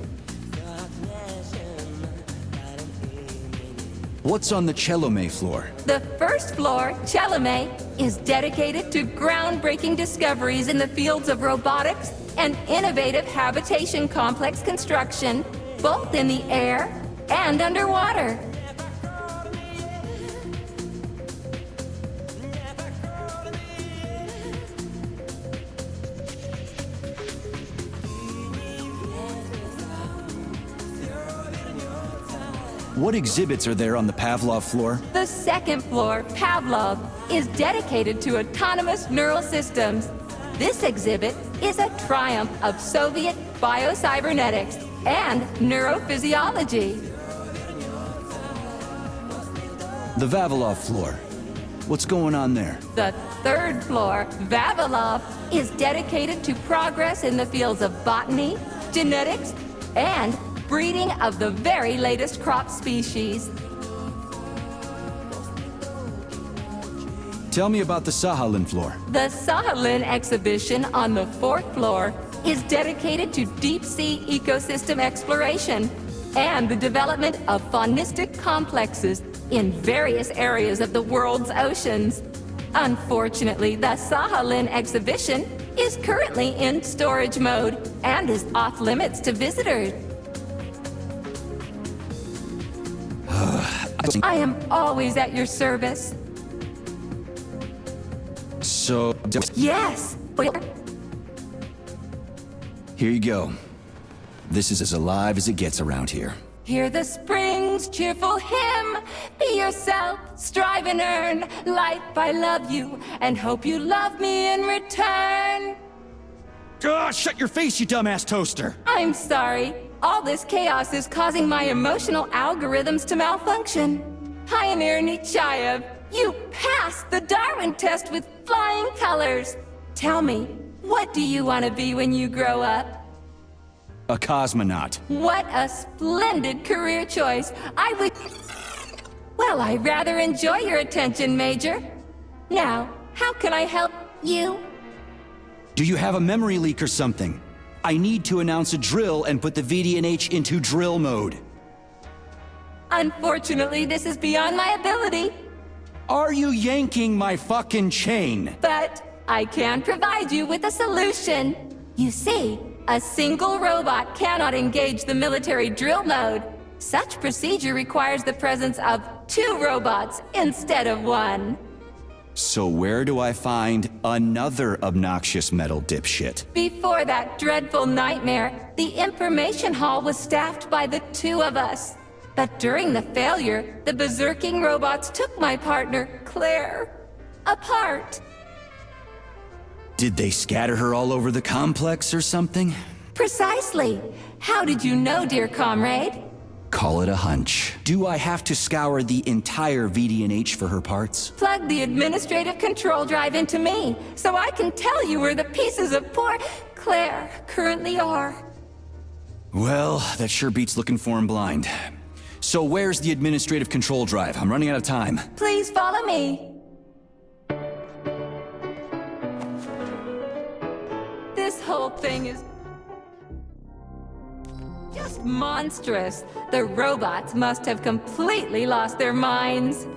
What's on the Chelomey floor? The first floor, Chelomey, is dedicated to groundbreaking discoveries in the fields of robotics and innovative habitation complex construction, both in the air and underwater. What exhibits are there on the Pavlov floor? The second floor, Pavlov, is dedicated to autonomous neural systems. This exhibit is a triumph of Soviet biocybernetics and neurophysiology. The Vavilov floor. What's going on there? The third floor, Vavilov, is dedicated to progress in the fields of botany, genetics, and breeding of the very latest crop species. Tell me about the Sahalin floor. The Sahalin exhibition on the 4th floor is dedicated to deep-sea ecosystem exploration and the development of faunistic complexes in various areas of the world's oceans. Unfortunately, the Sahalin exhibition is currently in storage mode and is off-limits to visitors. I am always at your service. So, Yes! here you go. This is as alive as it gets around here. Hear the spring's cheerful hymn. Be yourself, strive and earn. Life, I love you, and hope you love me in return. Ah, shut your face, you dumbass toaster! I'm sorry. All this chaos is causing my emotional algorithms to malfunction. Pioneer Nechayev, you passed the Darwin test with flying colors. Tell me, what do you want to be when you grow up? A cosmonaut. What a splendid career choice. Well, I rather enjoy your attention, Major. Now, how can I help you? Do you have a memory leak or something? I need to announce a drill and put the VDNH into drill mode. Unfortunately, this is beyond my ability, Are you yanking my fucking chain? but I can provide you with a solution. You see, a single robot cannot engage the military drill mode. Such procedure requires the presence of 2 robots instead of 1. So where do I find another obnoxious metal dipshit? Before that dreadful nightmare, the information hall was staffed by the 2 of us. But during the failure, the berserking robots took my partner, Claire, apart. Did they scatter her all over the complex or something? Precisely. How did you know, dear comrade? Call it a hunch. Do I have to scour the entire VDNH for her parts? Plug the administrative control drive into me, so I can tell you where the pieces of poor Claire currently are. Well, that sure beats looking for him blind. So where's the administrative control drive? I'm running out of time. Please follow me. This whole thing is just monstrous. The robots must have completely lost their minds.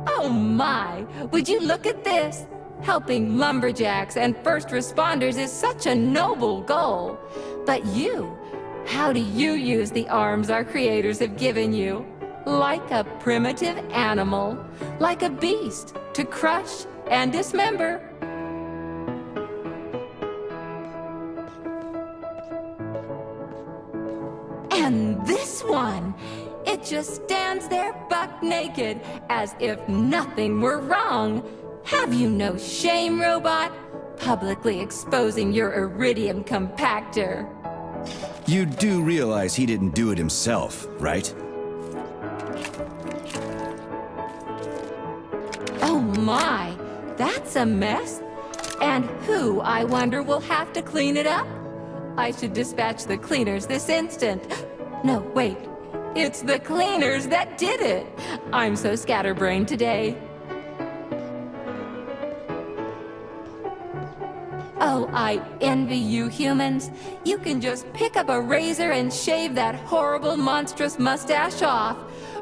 Oh my! Would you look at this? Helping lumberjacks and first responders is such a noble goal. But you, how do you use the arms our creators have given you? Like a primitive animal, like a beast, to crush and dismember. And this one, it just stands there buck naked, as if nothing were wrong. Have you no shame, robot? Publicly exposing your iridium compactor. You do realize he didn't do it himself, right? Oh my, that's a mess. And who, I wonder, will have to clean it up? I should dispatch the cleaners this instant. No, wait. It's the cleaners that did it. I'm so scatterbrained today. Oh, I envy you humans. You can just pick up a razor and shave that horrible, monstrous mustache off.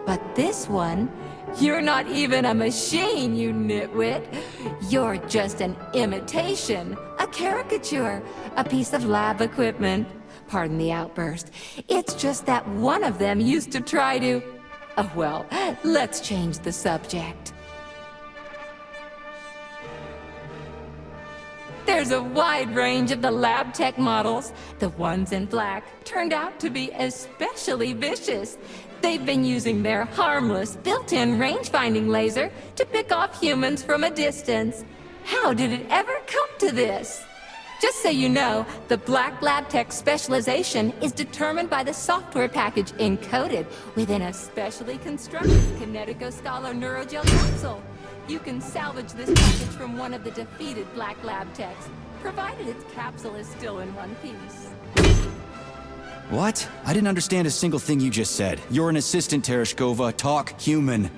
But this one, you're not even a machine, you nitwit. You're just an imitation, a caricature, a piece of lab equipment. Pardon the outburst. It's just that one of them used to try to... Oh, well, let's change the subject. There's a wide range of the lab tech models. The ones in black turned out to be especially vicious. They've been using their harmless, built-in range-finding laser to pick off humans from a distance. How did it ever come to this? Just so you know, the Black Lab Tech specialization is determined by the software package encoded within a specially constructed Kinetico Scholar Neurogel capsule. You can salvage this package from one of the defeated Black Lab Techs, provided its capsule is still in one piece. What? I didn't understand a single thing you just said. You're an assistant, Tereshkova. Talk human.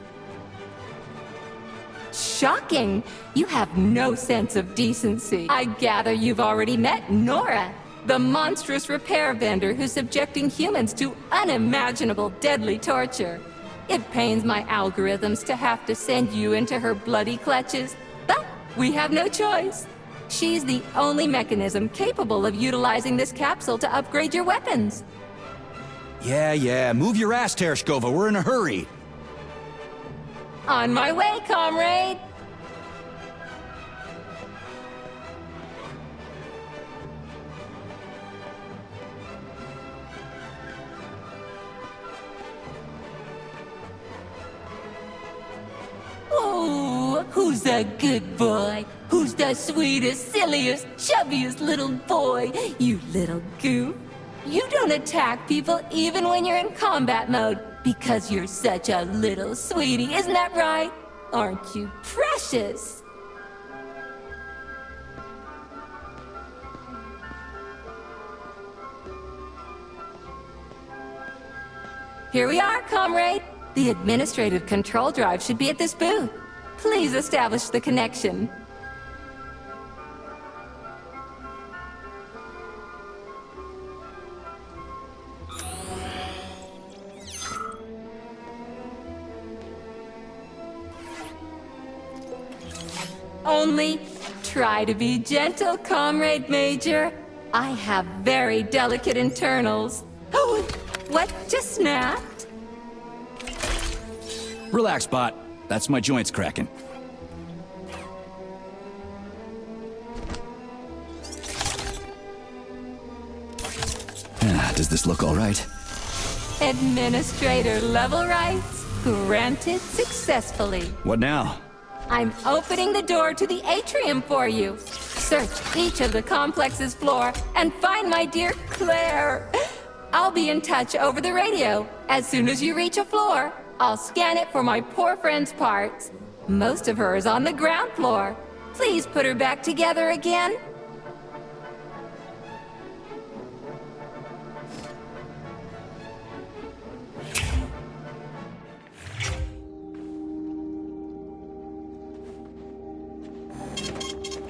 Shocking! You have no sense of decency. I gather you've already met Nora, the monstrous repair vendor who's subjecting humans to unimaginable deadly torture. It pains my algorithms to have to send you into her bloody clutches, but we have no choice. She's the only mechanism capable of utilizing this capsule to upgrade your weapons. Yeah, move your ass, Tereshkova. We're in a hurry. On my way, comrade! Oh, who's a good boy? Who's the sweetest, silliest, chubbiest little boy? You little goof. You don't attack people even when you're in combat mode, because you're such a little sweetie, isn't that right? Aren't you precious? Here we are, comrade. The administrative control drive should be at this booth. Please establish the connection. Only try to be gentle, Comrade Major. I have very delicate internals. Oh, what just snapped? Relax, Bot. That's my joints cracking. Does this look all right? Administrator level rights granted successfully. What now? I'm opening the door to the atrium for you. Search each of the complex's floor and find my dear Claire. I'll be in touch over the radio. As soon as you reach a floor, I'll scan it for my poor friend's parts. Most of her is on the ground floor. Please put her back together again.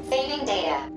Saving data.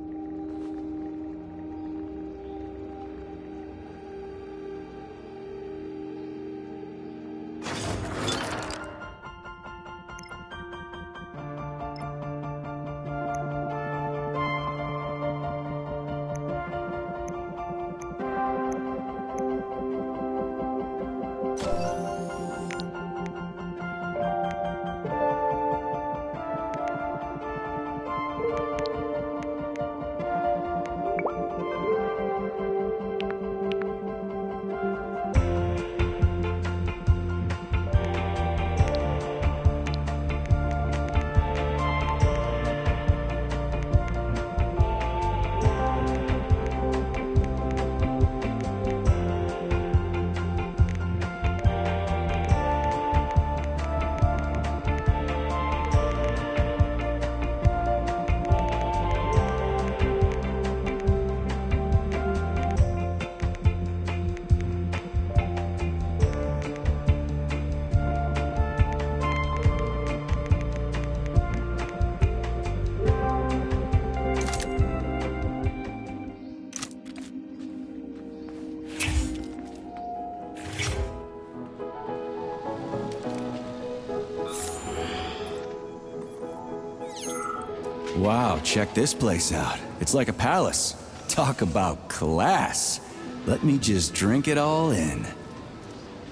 Wow, check this place out. It's like a palace. Talk about class. Let me just drink it all in.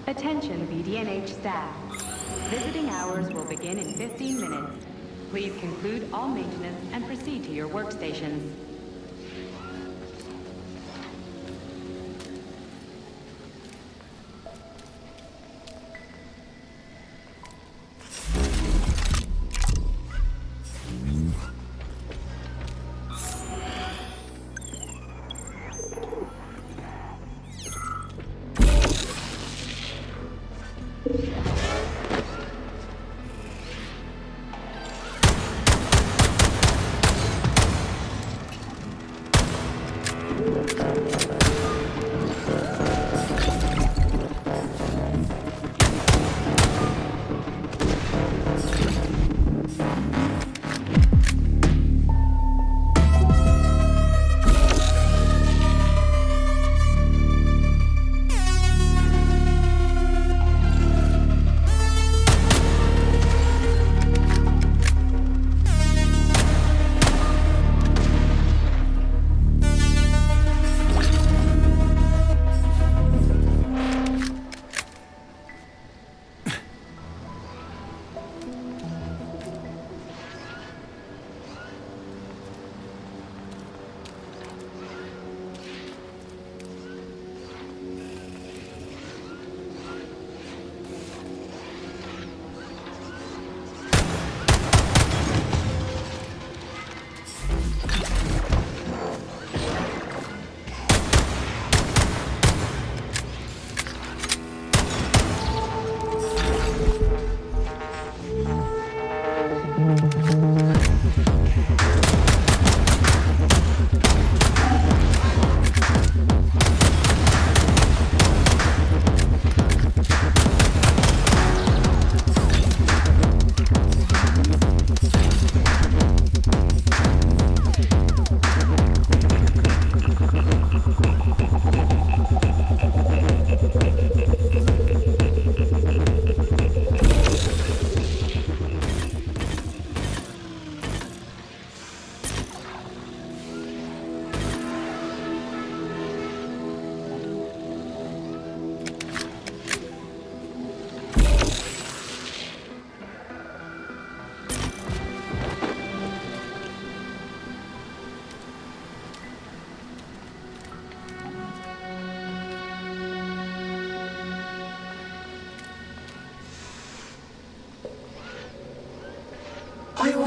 Attention BDNH staff. Visiting hours will begin in 15 minutes. Please conclude all maintenance and proceed to your workstations.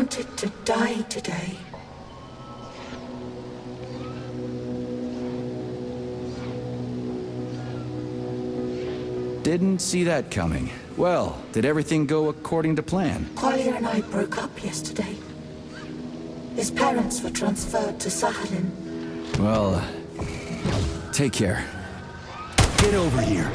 wanted to die today. Didn't see that coming. Well, did everything go according to plan? Collier and I broke up yesterday. His parents were transferred to Sakhalin. Well, take care. Get over here.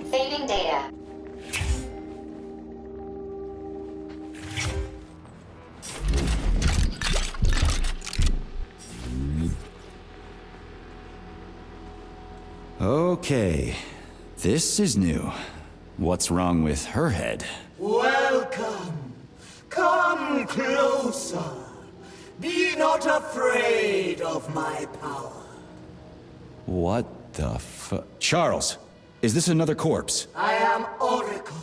Saving data. Okay, this is new. What's wrong with her head? Welcome. Come closer. Be not afraid of my power. What the Charles, is this another corpse? I am Oracle.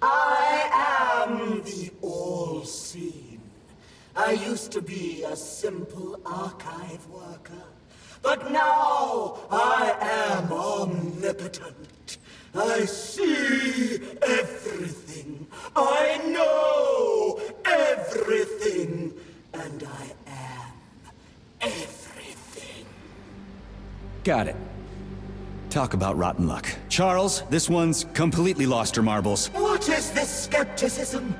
I am the All-Seeing. I used to be a simple archive worker, but now I am omnipotent. I see everything. I know everything. And I am everything. Got it. Talk about rotten luck. Charles, this one's completely lost her marbles. What is this skepticism?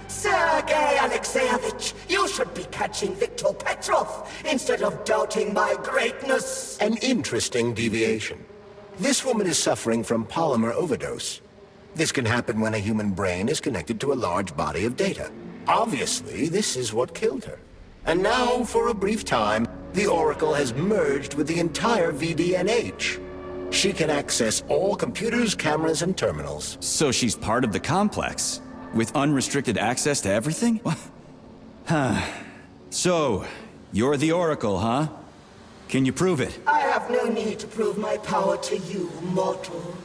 Sergei Alexeyevich, you should be catching Viktor Petrov instead of doubting my greatness. An interesting deviation. This woman is suffering from polymer overdose. This can happen when a human brain is connected to a large body of data. Obviously, this is what killed her. And now, for a brief time, the Oracle has merged with the entire VDNH. She can access all computers, cameras, and terminals. So she's part of the complex, with unrestricted access to everything? Huh. So, you're the Oracle, huh? Can you prove it? I have no need to prove my power to you, mortal.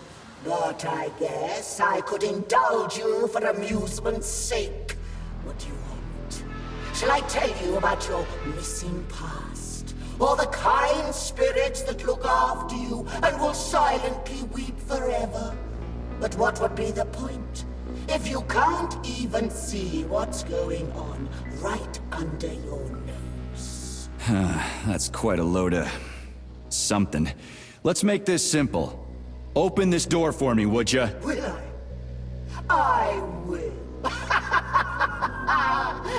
But I guess I could indulge you for amusement's sake. What do you want? Shall I tell you about your missing past? Or the kind spirits that look after you and will silently weep forever? But what would be the point if you can't even see what's going on right under your nose? That's quite a load of something. Let's make this simple. Open this door for me, would ya? Will I? I will.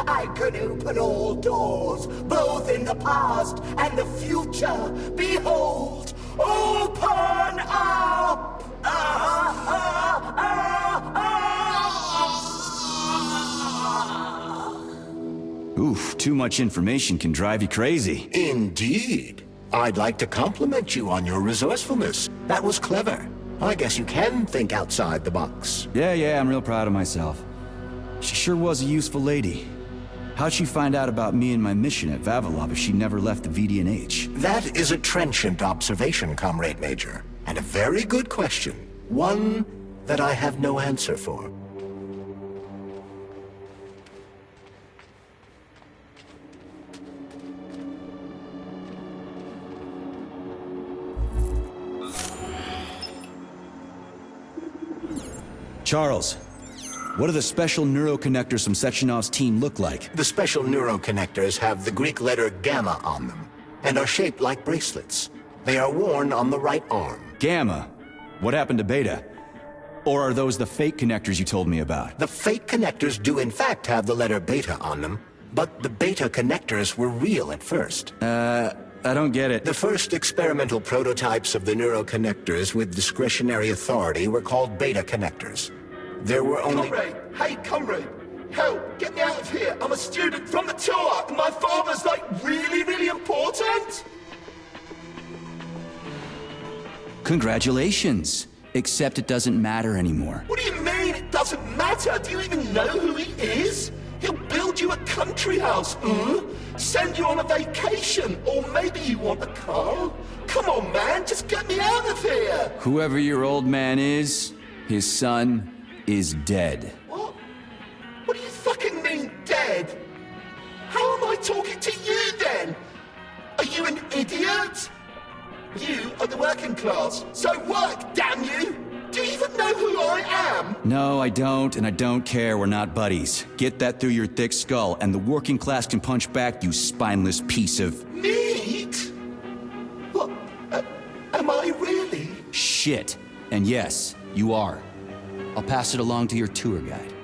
I can open all doors, both in the past and the future. Behold, open up! Oof, too much information can drive you crazy. Indeed. I'd like to compliment you on your resourcefulness. That was clever. I guess you can think outside the box. Yeah, I'm real proud of myself. She sure was a useful lady. How'd she find out about me and my mission at Vavilov if she never left the VDNH? That is a trenchant observation, Comrade Major. And a very good question. One that I have no answer for. Charles, What do the special neuroconnectors from Sechenov's team look like? The special neuroconnectors have the Greek letter gamma on them and are shaped like bracelets. They are worn on the right arm. Gamma? What happened to Beta? Or are those the fake connectors you told me about? The fake connectors do in fact have the letter beta on them, but the beta connectors were real at first. I don't get it. The first experimental prototypes of the neuroconnectors with discretionary authority were called beta connectors. There were only... Comrade! Hey, comrade! Help! Get me out of here! I'm a student from the tour, and my father's, like, really, really important! Congratulations. Except it doesn't matter anymore. What do you mean it doesn't matter? Do you even know who he is? He'll build you a country house, send you on a vacation, or maybe you want a car. Come on, man, just get me out of here! Whoever your old man is, his son is dead. What? What do you fucking mean, dead? How am I talking to you, then? Are you an idiot? You are the working class, so work, damn you! Do you even know who I am? No, I don't, and I don't care. We're not buddies. Get that through your thick skull, and the working class can punch back, you spineless piece of... Meat? What? Am I really? shit. And yes, you are. I'll pass it along to your tour guide.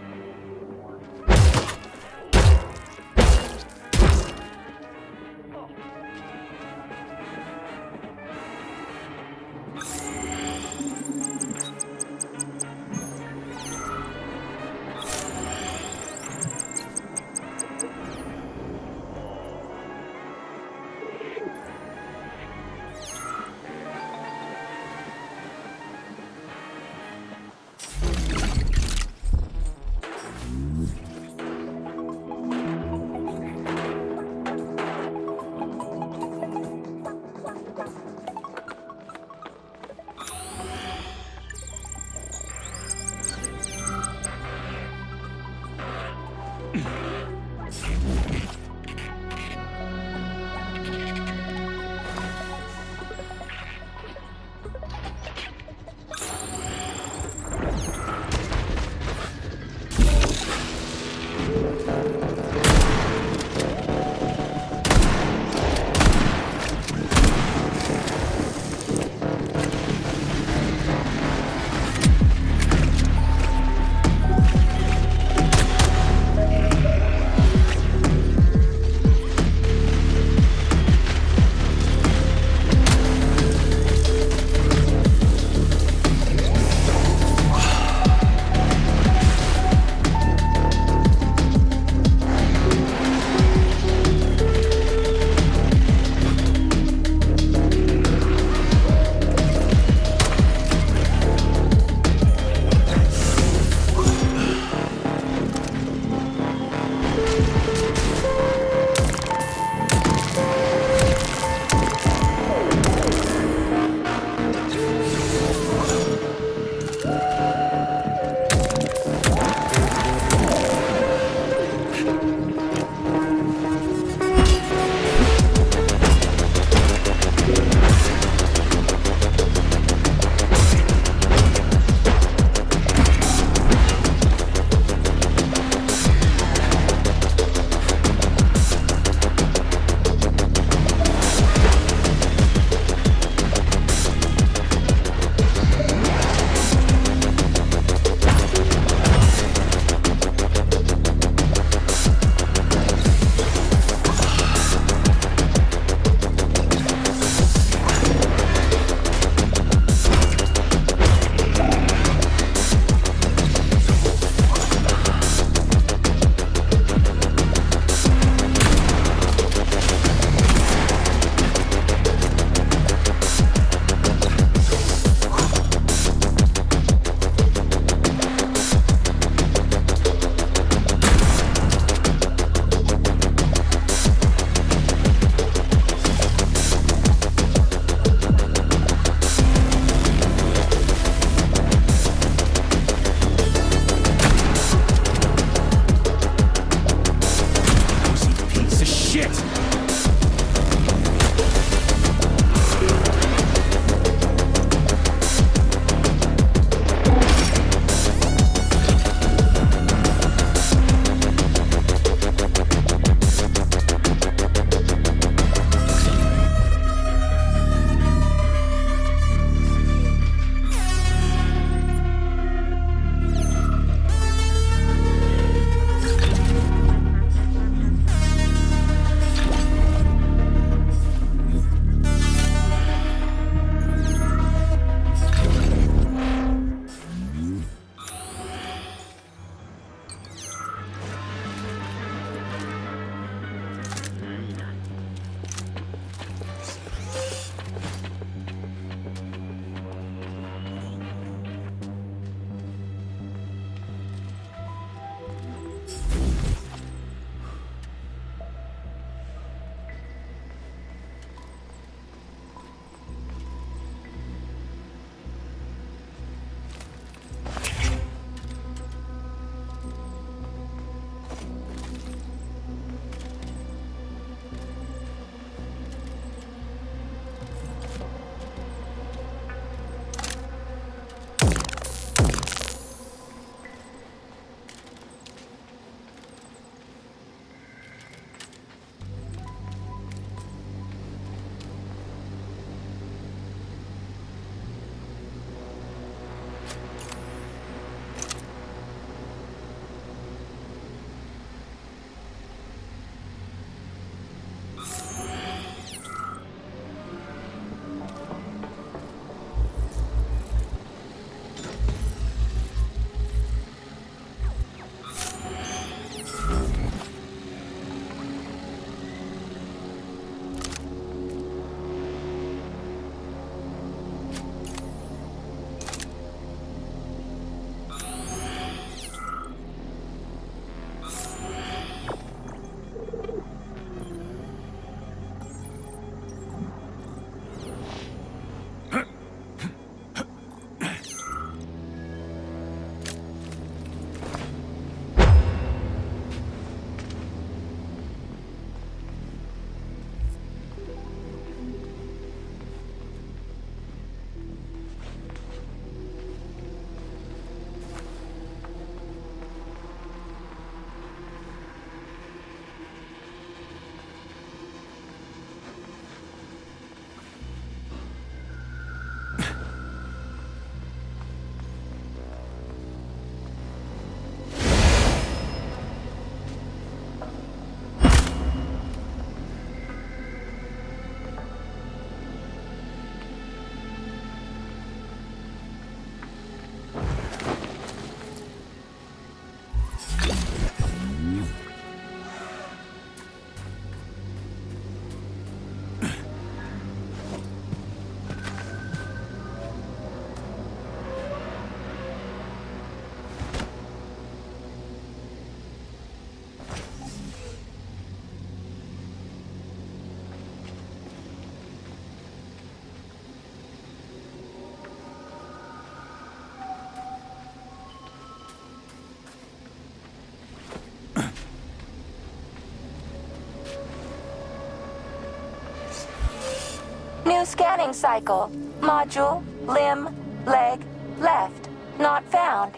New scanning cycle. Module, limb, leg, left. Not found.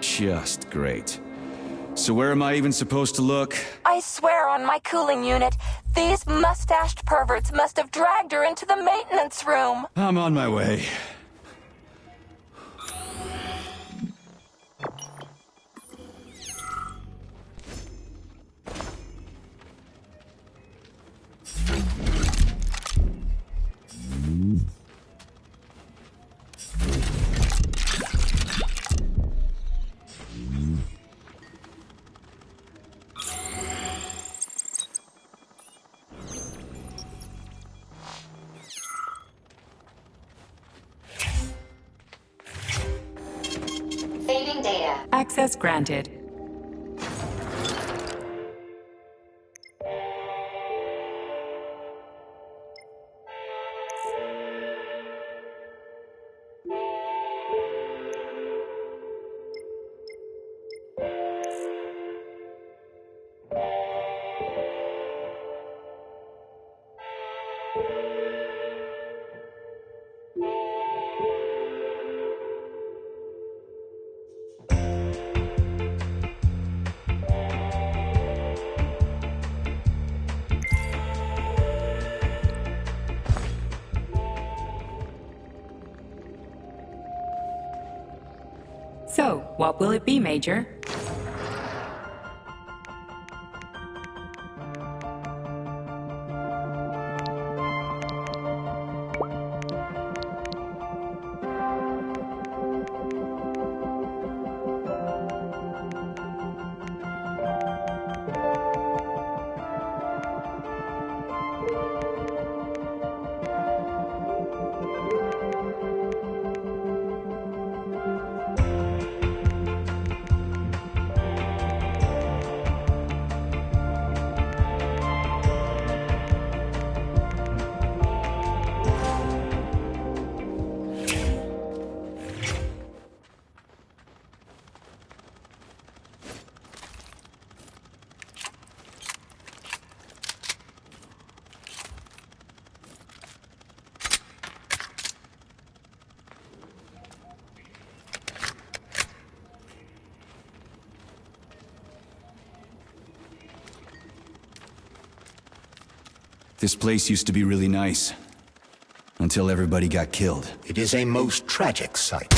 Just great. So where am I even supposed to look? I swear on my cooling unit, these mustached perverts must have dragged her into the maintenance room. I'm on my way. Saving data. Access granted. So, what will it be, Major? This place used to be really nice. Until everybody got killed. It is a most tragic sight.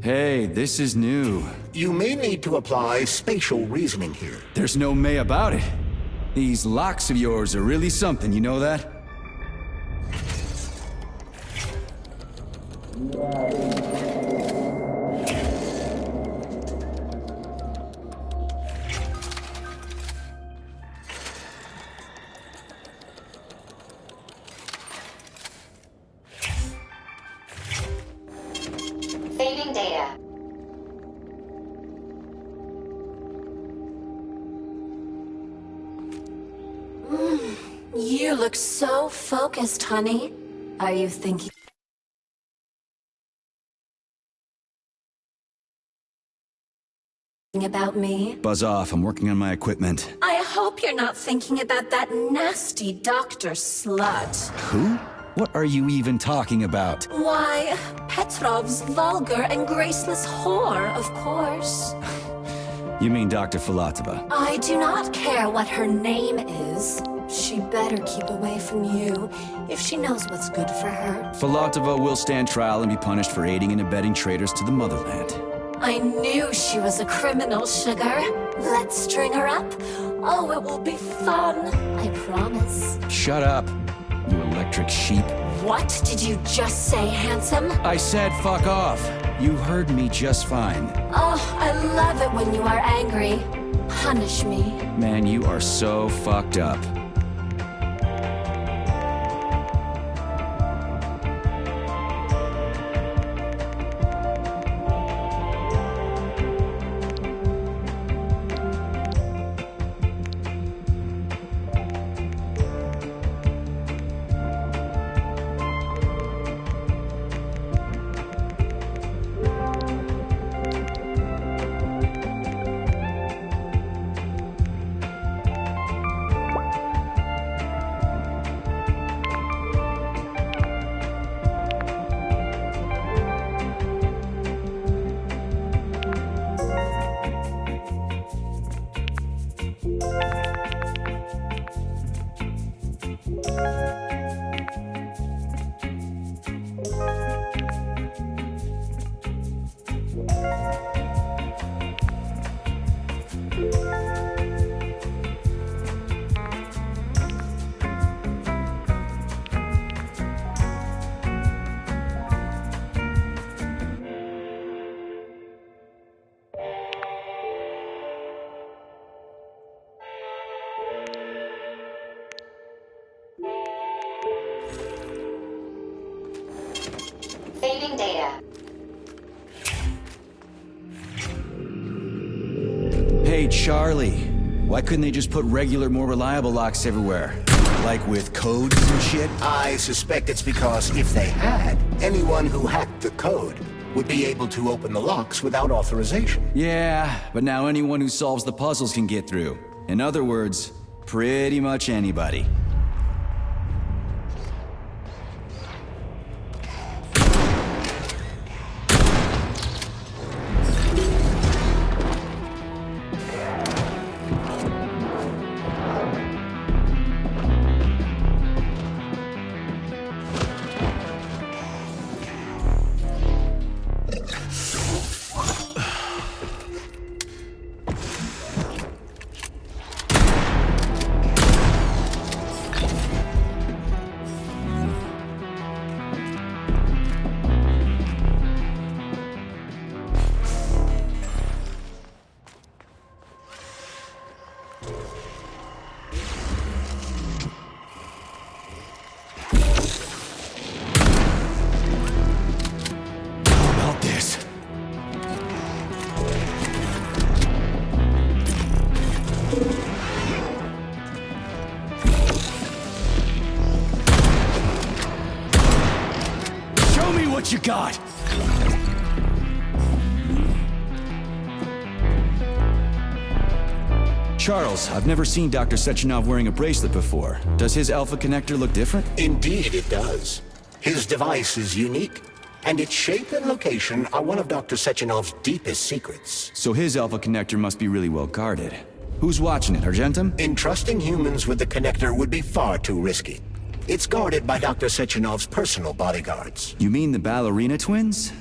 Hey, this is new. You may need to apply spatial reasoning here. There's no may about it. These locks of yours are really something, you know that? Saving data. You look so focused, honey. Are you thinking about me? Buzz off, I'm working on my equipment. I hope you're not thinking about that nasty doctor slut. Who? What are you even talking about? Why, Petrov's vulgar and graceless whore, of course. You mean Dr. Filatova? I do not care what her name is. She better keep away from you if she knows what's good for her. Filatova will stand trial and be punished for aiding and abetting traitors to the motherland. I knew she was a criminal, sugar. Let's string her up. Oh, it will be fun. I promise. Shut up, you electric sheep. What did you just say, handsome? I said fuck off. You heard me just fine. Oh, I love it when you are angry. Punish me. Man, you are so fucked up. Saving data. Hey, Charlie. Why couldn't they just put regular, more reliable locks everywhere? Like with codes and shit? I suspect it's because if they had, anyone who hacked the code would be able to open the locks without authorization. Yeah, but now anyone who solves the puzzles can get through. In other words, pretty much anybody. What you got? Charles, I've never seen Dr. Sechenov wearing a bracelet before. Does his Alpha connector look different? Indeed it does. His device is unique, and its shape and location are one of Dr. Sechenov's deepest secrets. So his Alpha connector must be really well guarded. Who's watching it, Argentum? Entrusting humans with the connector would be far too risky. It's guarded by Dr. Sechenov's personal bodyguards. You mean the ballerina twins?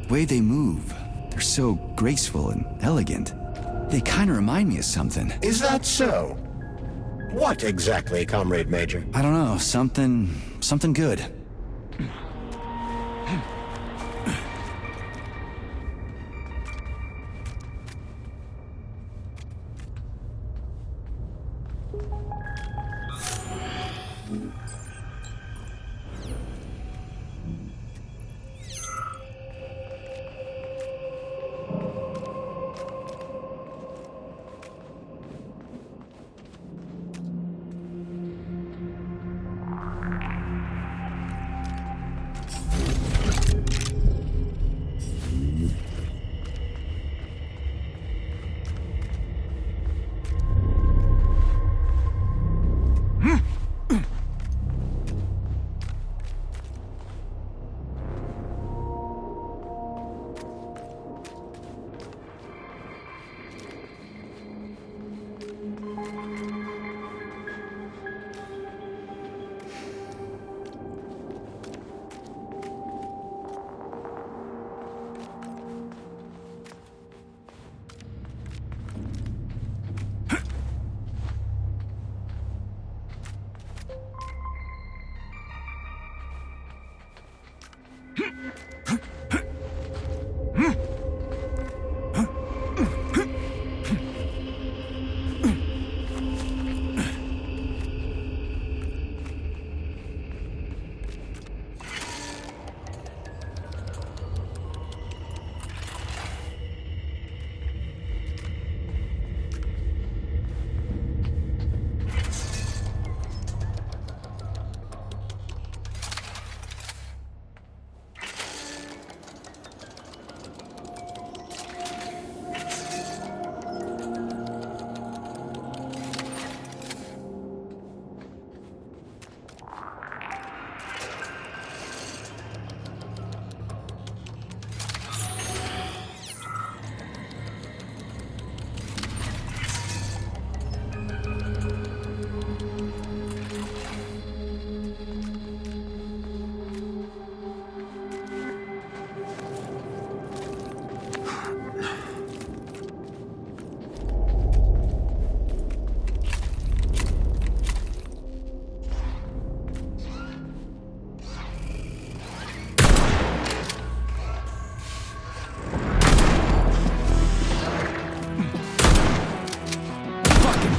The way they move, they're so graceful and elegant. They kind of remind me of something. Is that so? What exactly, Comrade Major? I don't know, something good.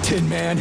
Tin Man.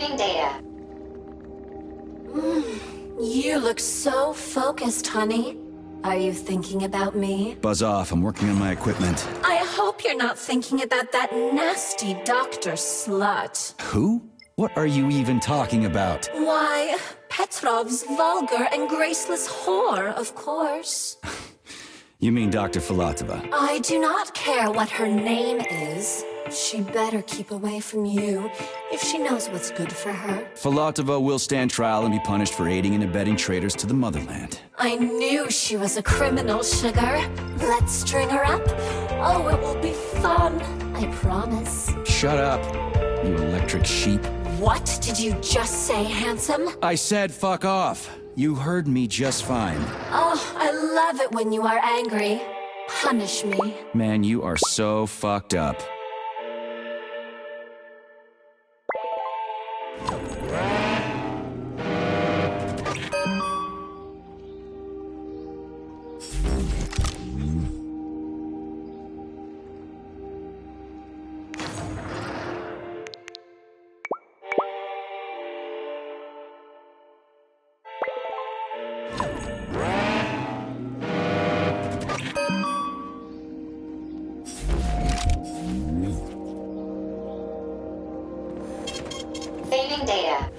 Saving data. You look so focused, honey. Are you thinking about me? Buzz off, I'm working on my equipment. I hope you're not thinking about that nasty doctor slut. Who? What are you even talking about? Why, Petrov's vulgar and graceless whore, of course. You mean Dr. Filatova? I do not care what her name is. She better keep away from you if she knows what's good for her. Filatova will stand trial and be punished for aiding and abetting traitors to the motherland. I knew she was a criminal, sugar. Let's string her up. Oh, it will be fun. I promise. Shut up, you electric sheep. What did you just say, handsome? I said fuck off. You heard me just fine. Oh, I love it when you are angry. Punish me. Man, you are so fucked up. Saving data.